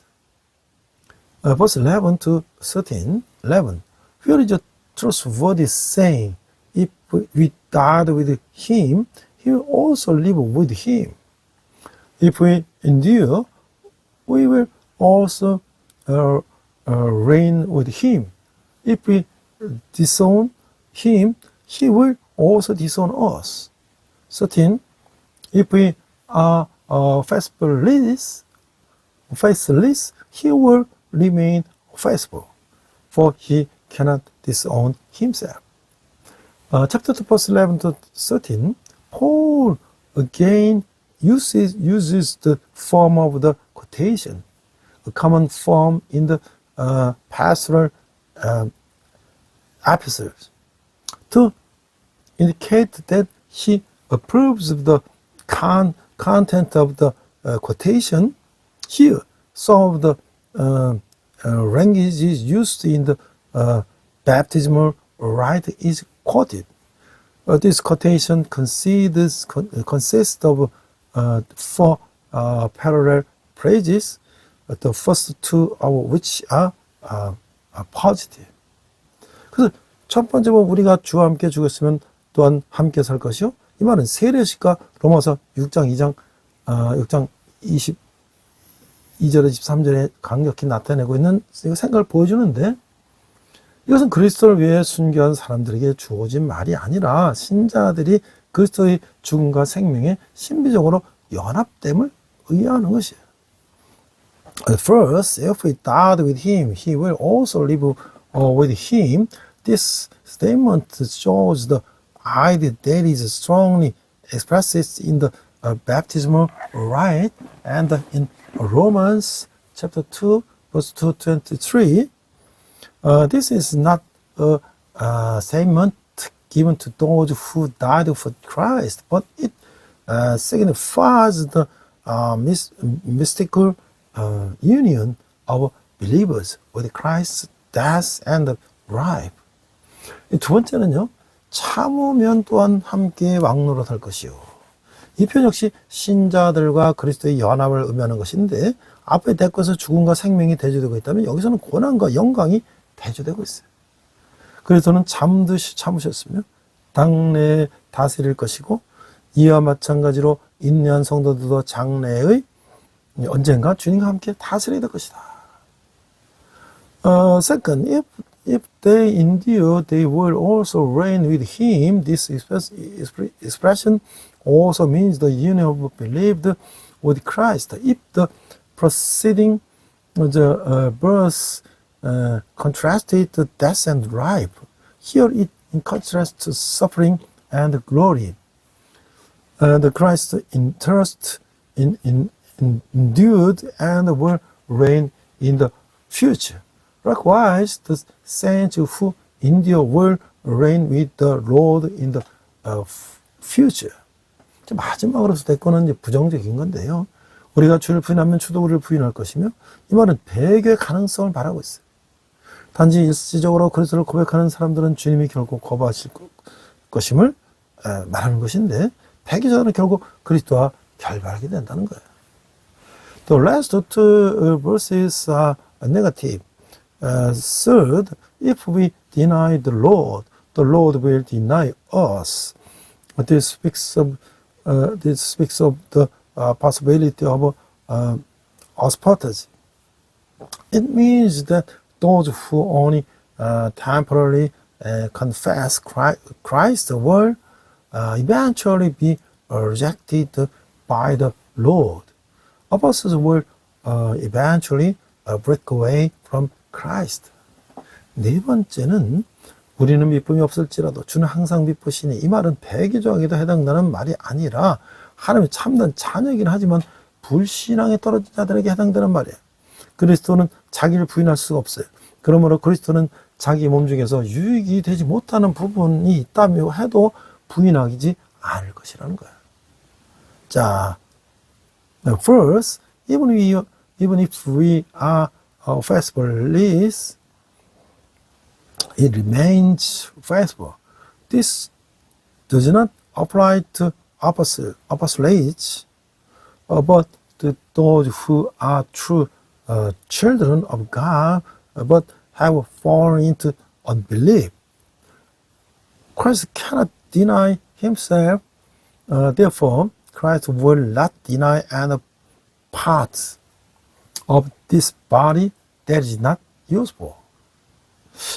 Verse 11 to 13. 11. Here is a trustworthy saying. If we died with him, he will also live with him. If we endure, we will also reign with him. If we disown him, he will also disown us. 13. If we are faithless, he will remain faithful, for he cannot disown himself. Chapter 2, verse 11 to 13, Paul again uses the form of the quotation, a common form in the pastoral epistles, to indicate that he approves of the content of the quotation. Here, some of the language used in the baptismal rite is quoted. This quotation consists of 4 parallel phrases, the first 2 of which are positive. 그래서 첫 번째 보면 우리가 주와 함께 죽었으면 또한 함께 살 것이요. 이 말은 세례식과 로마서 6장 22절에 23절에 강력히 나타내고 있는 생각을 보여주는데 이것은 그리스도를 위해 순교한 사람들에게 주어진 말이 아니라 신자들이 그리스도의 죽음과 생명에 신비적으로 연합됨을 의미하는 것이에요. First, if we died with him, he will also live with him. This statement shows the idea that is strongly expresses in the baptismal rite, and in Romans chapter 2, verse 223. This is not a statement given to those who died for Christ, but it signifies the mystical union of believers with Christ's death and life. 두 번째는요, 참으면 또한 함께 왕노릇할 것이요. 이 표현 역시 신자들과 그리스도의 연합을 의미하는 것인데, 앞에 대것에서 죽음과 생명이 대조되고 있다면 여기서는 고난과 영광이 대조되고 있어요. 그리스도는 잠듯이 참으셨으며 당내에 다스릴 것이고, 이와 마찬가지로 인내한 성도들도 장래의 언젠가 주님과 함께 다스리게 될 것이다. Second, if they endure, they will also reign with him. This expression also means the union of believed with Christ. If the preceding verse contrasted the death and life, here it contrasts suffering and glory. The Christ endured and will reign in the future. Likewise, the saints who endure will reign with the Lord in the future. 마지막으로 대권은 이제 부정적인 건데요. 우리가 주를 부인하면 주도 우리를 부인할 것이며, 이 말은 배교의 가능성을 말하고 있어요. 단지 일시적으로 그리스도를 고백하는 사람들은 주님이 결국 거부하실 것임을 말하는 것인데, 배교자는 결국 그리스도와 결별하게 된다는 거예요. The last two verses are negative. Third, if we deny the Lord will deny us. This speaks of the possibility of apostasy. It means that those who only temporarily confess Christ will eventually be rejected by the Lord. Apostles will eventually break away from Christ. 네 번째는 우리는 믿음이 없을지라도 주는 항상 믿으시니, 이 말은 배교자에게도 해당되는 말이 아니라 하나님의 참된 자녀이긴 하지만 불신앙에 떨어진 자들에게 해당되는 말이에요. 그리스도는 자기를 부인할 수가 없어요. 그러므로 그리스도는 자기 몸 중에서 유익이 되지 못하는 부분이 있다며 해도 부인하지 않을 것이라는 거예요. 자, first, even if we are faithless, it remains faithful. This does not apply to apostles, but to those who are true children of God, but have fallen into unbelief. Christ cannot deny himself, therefore Christ will not deny any part of this body that is not useful.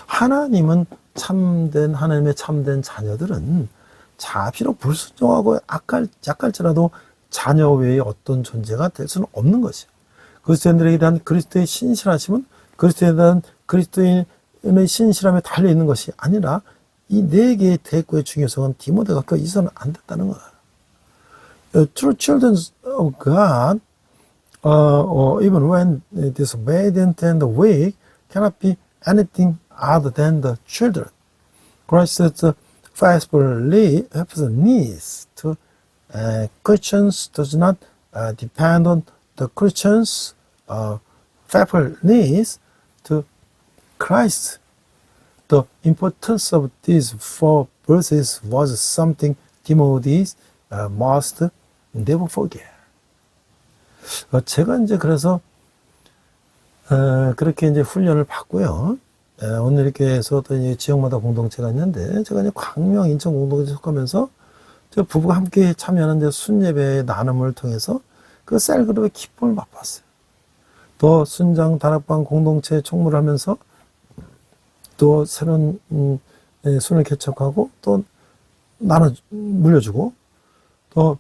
하나님은 하나님의 참된 자녀들은 비록 불순종하고 약할지라도 자녀 외에 어떤 존재가 될 수는 없는 것이에요. 그리스도인들에게 대한 그리스도의 신실하심은 그리스도에 대한 그리스도인의 신실함에 달려있는 것이 아니라 이 네 개의 대구의 중요성은 디모데가 잊어서는 안 됐다는 거예요. True children of God, or even when disobedient and weak, cannot be anything other than the children. Christ's faithfulness to Christians does not depend on the Christians' faithfulness to Christ. The importance of these four verses was something Timothy must never forget. 제가 이제 그래서 그렇게 이제 훈련을 받고요. 오늘 이렇게 해서 또 지역마다 공동체가 있는데, 제가 이제 광명 인천 공동체에 속하면서 저 부부가 함께 참여하는 순예배 나눔을 통해서 그 셀그룹의 기쁨을 맛봤어요. 또 순장 다락방 공동체 총무를 하면서 또 새로운 순을 개척하고 또 물려주고, 또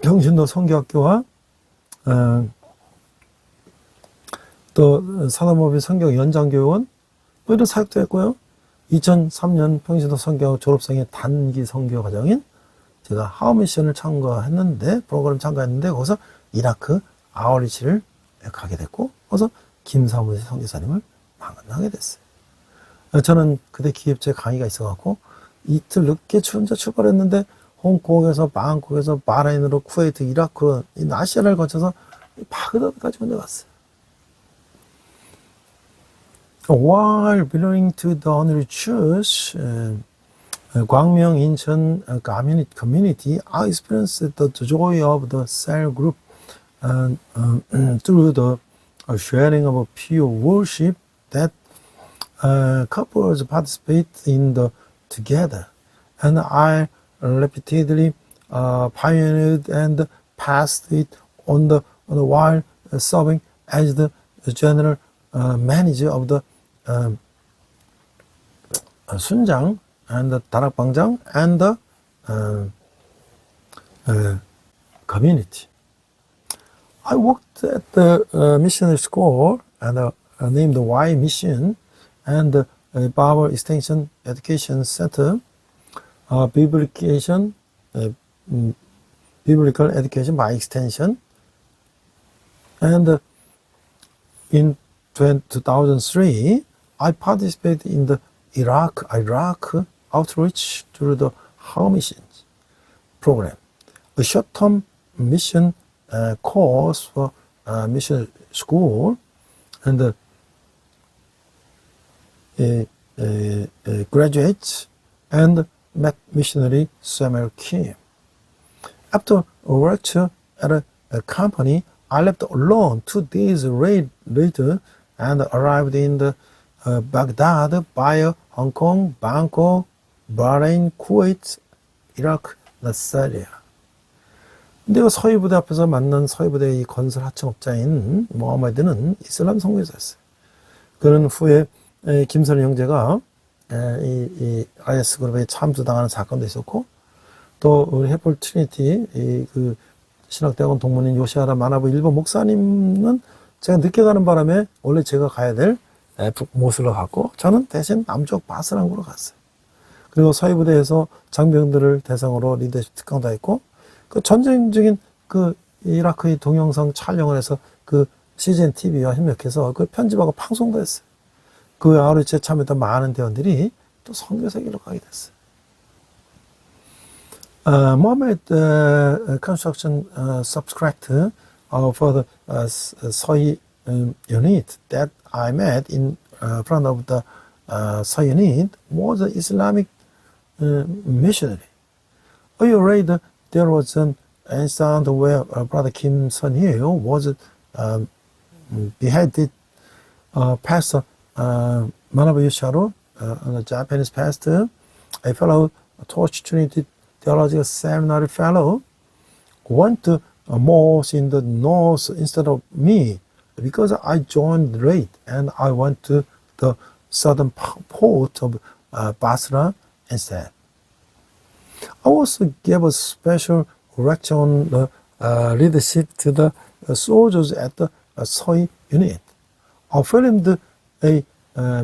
경신도 성교학교와 또 사도모비 성경 연장교원 이런 사역도 했고요. 2003년 평신도 성교 졸업생의 단기 성교 과정인 제가 하우미션을 참가했는데, 프로그램 참가했는데, 거기서 이라크 아우리치를 가게 됐고, 거기서 김사무대 선교사님을 만나게 됐어요. 저는 그때 기업체 강의가 있어갖고, 이틀 늦게 혼자 출발했는데, 홍콩에서, 방콕에서, 바레인으로, 쿠웨이트, 이라크로, 이 아시아를 거쳐서 바그다드까지 혼자 갔어요. While belonging to the Honorary Church, Gwangmyeong Incheon community, I experienced the joy of the cell group through the sharing of pure worship that couples participate in together. And I repeatedly pioneered and passed it on the while serving as the general manager of the Sunjang and the Darakbangjang and the community. I worked at the missionary school and named Y Mission and the Bible Extension Education Center, biblical education by extension, and in 2003, I participated in the Iraq outreach through the How Missions program, a short-term mission course for mission school, and graduates and missionary summer camp. After a lecture at a company, I left alone 2 days later and arrived in the Baghdad via Hong Kong, Bangkok, Bahrain, Kuwait, Iraq, and Syria. 근데 서희부대 앞에서 만난 서희부대 이 건설 하청업자인 모하메드는 이슬람 선교사였어요. 그는 후에 김선희 형제가 이 IS 그룹에 참수당하는 사건도 있었고, 또 우리 해폴 트리니티 그 신학대학원 동문인 요시하라 마나부 일본 목사님은 제가 늦게 가는 바람에 원래 제가 가야 될 모슬로 갔고, 저는 대신 남쪽 바스랑으로 갔어요. 그리고 서해부대에서 장병들을 대상으로 리더십 특강도 했고, 그 전쟁적인 그 이라크의 동영상 촬영을 해서 그 CGN TV와 협력해서 그 편집하고 방송도 했어요. 그 아우리치에 참여했던 많은 대원들이 또 선교사 길로 가게 됐어요. Mohammed construction subcontractor for the Soy unit that I met in front of the Soy unit was an Islamic missionary. A year later, there was an incident where Brother Kim Sun-hil was beheaded. Pastor Manabu Yosharu, a Japanese pastor, a fellow Torch Trinity Theological Seminary fellow, went to a mosque in the north instead of me because I joined late and I went to the southern port of Basra instead. I also gave a special lecture on the leadership to the soldiers at the Soy unit. I filmed a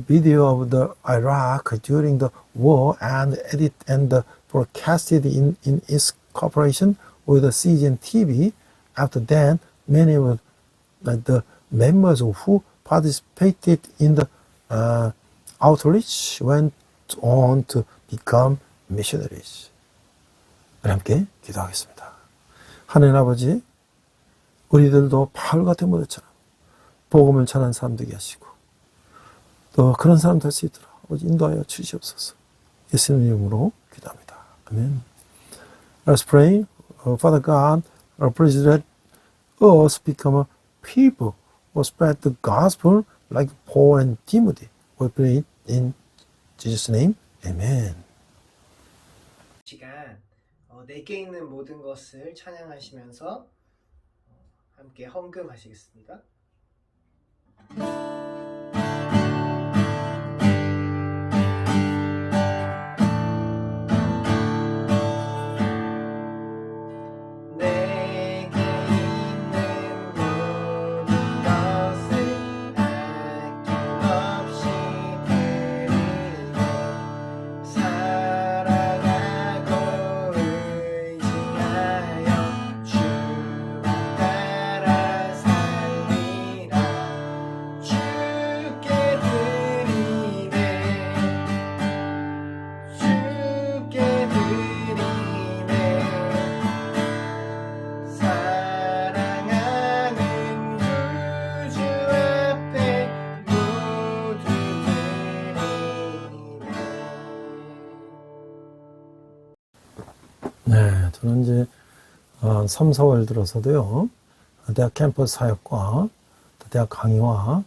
video of the Iraq during the war and edited and broadcasted in its cooperation with the CGN TV. After that, many of the members who participated in the outreach went on to become missionaries. 우리 함께 기도하겠습니다. 하나님 아버지, 우리들도 바울 같은 모델처럼 복음을 전하는 사람 되게 하시고, 또 그런 사람 될 수 있도록 아버지 인도하여 주시옵소서. 예수님 이름으로 기도합니다. 아멘. Let's pray. Father God, please let us become a people who spread the gospel like Paul and Timothy. We pray in Jesus' name. Amen. 시간 내게 있는 모든 것을 찬양하시면서 함께 헌금하시겠습니다. 저는 이제 3, 4월 들어서도요, 대학 캠퍼스 사역과 또 대학 강의와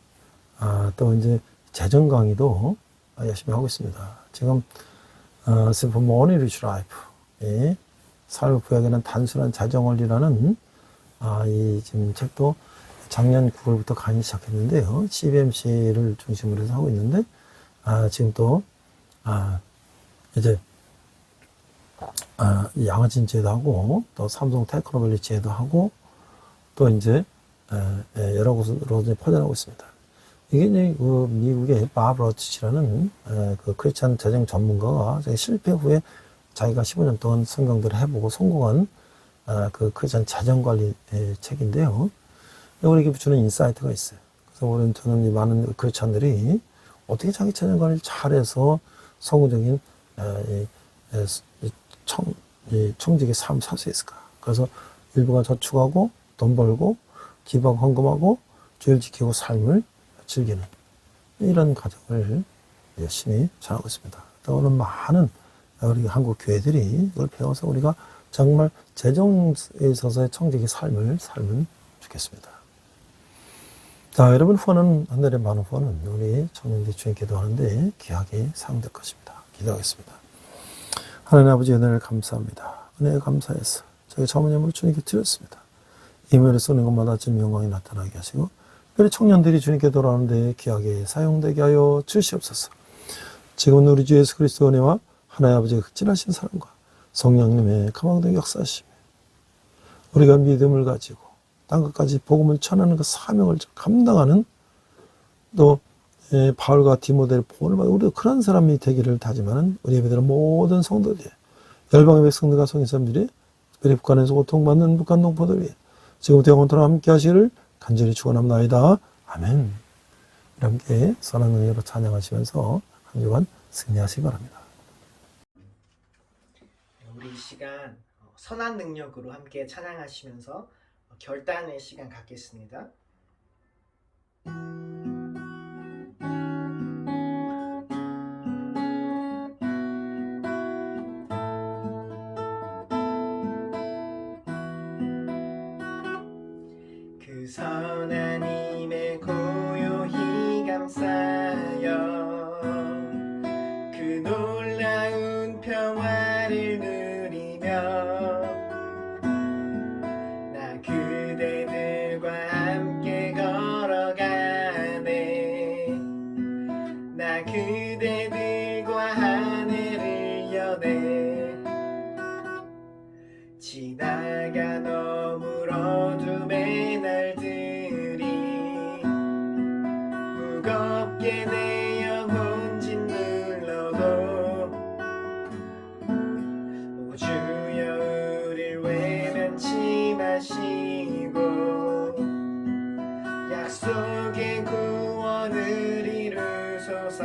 또 이제 재정 강의도 열심히 하고 있습니다. 지금 슬픈 Money Rich Life, 이 삶의 부여에는 단순한 재정 원리라는 이 지금 책도 작년 9월부터 강의 시작했는데요. CBMC를 중심으로 해서 하고 있는데 지금 또 이제 양화진 제도 하고 또 삼성 테크노밸리 제도 하고 또 이제 여러 곳으로 이제 퍼져나가고 있습니다. 이게 이제 그 미국의 밥 러치라는 그 크리스찬 재정 전문가가 실패 후에 자기가 15년 동안 성경들을 해보고 성공한 그 크리스찬 재정 관리 책인데요. 우리에게 주는 인사이트가 있어요. 그래서 저는 이 많은 크리스찬들이 어떻게 자기 재정 관리를 잘해서 성공적인 청직의 삶을 살 수 있을까? 그래서 일부가 저축하고 돈 벌고 기부하고 헌금하고 죄를 지키고 삶을 즐기는 이런 과정을 열심히 잘하고 있습니다. 또 오늘 많은 우리 한국 교회들이 이걸 배워서 우리가 정말 재정에 있어서의 청직의 삶을 살면 좋겠습니다. 자, 여러분 후원은 한 달에 많은 후원은 우리 청년들 주님 기도하는데 귀하게 사용될 것입니다. 기도하겠습니다. 하나님 아버지 은혜를 감사합니다. 은혜에 감사해서 저희 자모님을 주님께 드렸습니다. 이메일을 쓰는 것마다 지금 영광이 나타나게 하시고 우리 청년들이 주님께 돌아오는데 귀하게 사용되게 하여 주시옵소서. 지금 우리 주 예수 그리스도 은혜와 하나님 아버지의 극진하신 사랑과 성령님의 가망된 역사하심에 우리가 믿음을 가지고 땅끝까지 복음을 전하는 그 사명을 감당하는 또 바울과 디모데를 본을 받아 우리도 그런 사람이 되기를 다짐하는 우리 예배드리는 모든 성도들, 열방의 백성들과 성인사람들이 특별히 북한에서 고통받는 북한 동포들 위해 지금부터 영원토록 함께 하시기를 간절히 축원합니다. 아멘. 함께 선한 은혜로 찬양하시면서 한 주간 승리하시기 바랍니다. 우리 이 시간 선한 능력으로 함께 찬양하시면서 결단의 시간 갖겠습니다. 그 선한 힘에 고요히 감싸여 그 놀라운 평화를 누리며 나 그대들과 함께 걸어가네. 나 그대들과 하늘을 여네. 지나가 너물 어둠의 날들이 무겁게 내 영혼 짓눌러도 오 주여 우릴 외면치 마시고 약속의 구원을 이루소서.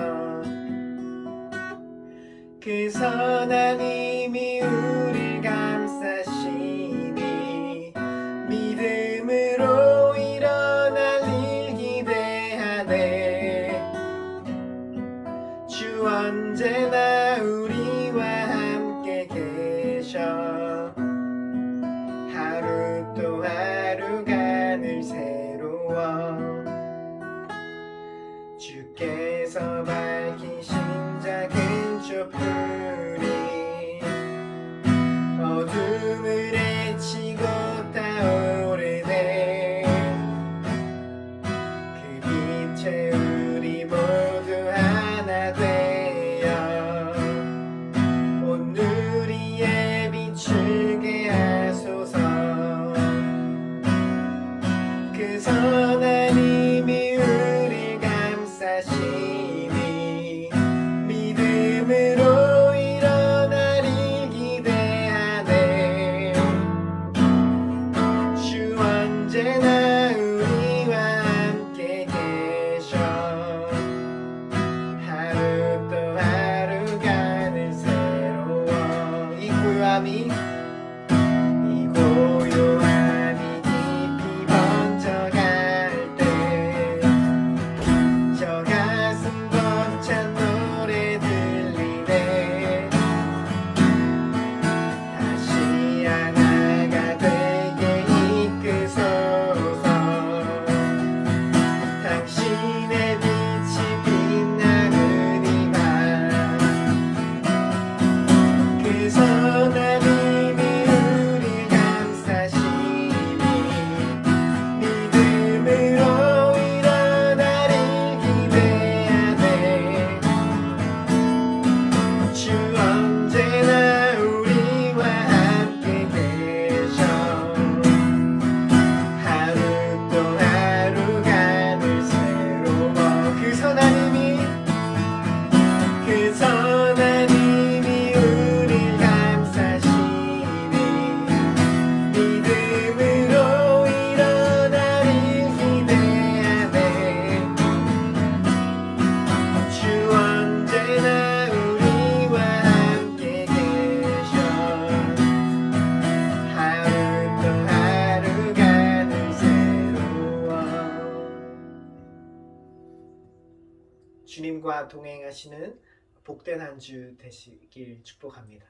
그 선한 힘이 우릴 감싸시니 믿음으로 일어날 일 기대하네. 주 언제나 우리와 함께 계셔. 하루 또 하루가 늘 새로워. 주께서 밝히신 작은 촛불이 어둠을 헤치고 타오르네. 그 빛에 우리 모두 하나 되어 온 누리에 비추게 하소서. 그 선한 힘이 우릴 감싸시니 믿음으로 일어날 일 기대하네. 주 언제나 우리와 함께 계셔. 하루 또 하루가 늘 새로워. 이 고요함이 깊이 번져갈 주님과 동행하시는 복된 한 주 되시길 축복합니다.